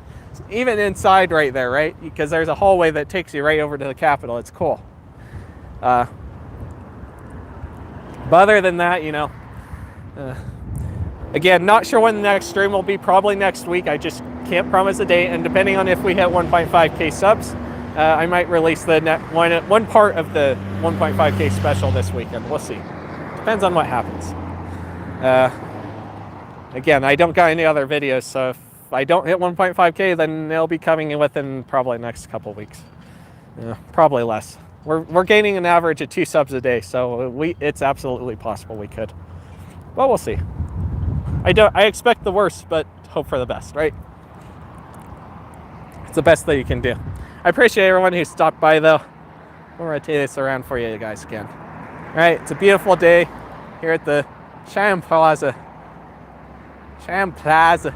even inside right there, right? Because there's a hallway that takes you right over to the Capitol. It's cool. But other than that, you know, again, not sure when the next stream will be. Probably next week. I just can't promise a date. And depending on if we hit 1.5K subs, I might release the one part of the 1.5K special this weekend. We'll see. Depends on what happens. Again, I don't got any other videos, so if I don't hit 1.5K, then they'll be coming in within probably the next couple of weeks. Probably less. We're gaining an average of 2 subs a day, so it's absolutely possible we could. But we'll see. I expect the worst, but hope for the best, right? It's the best that you can do. I appreciate everyone who stopped by, though. We'll rotate this around for you guys again. All right, it's a beautiful day here at the Cheyenne Plaza. Cheyenne Plaza.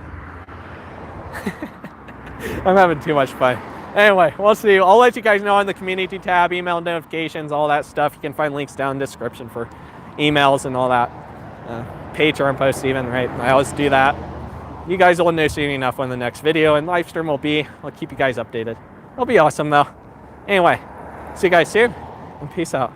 I'm having too much fun. Anyway, we'll see. I'll let you guys know on the community tab, email notifications, all that stuff. You can find links down in the description for emails and all that. Patreon posts even, right? I always do that. You guys will know soon enough when the next video and live stream will be. I'll keep you guys updated. It'll be awesome though. Anyway, see you guys soon and peace out.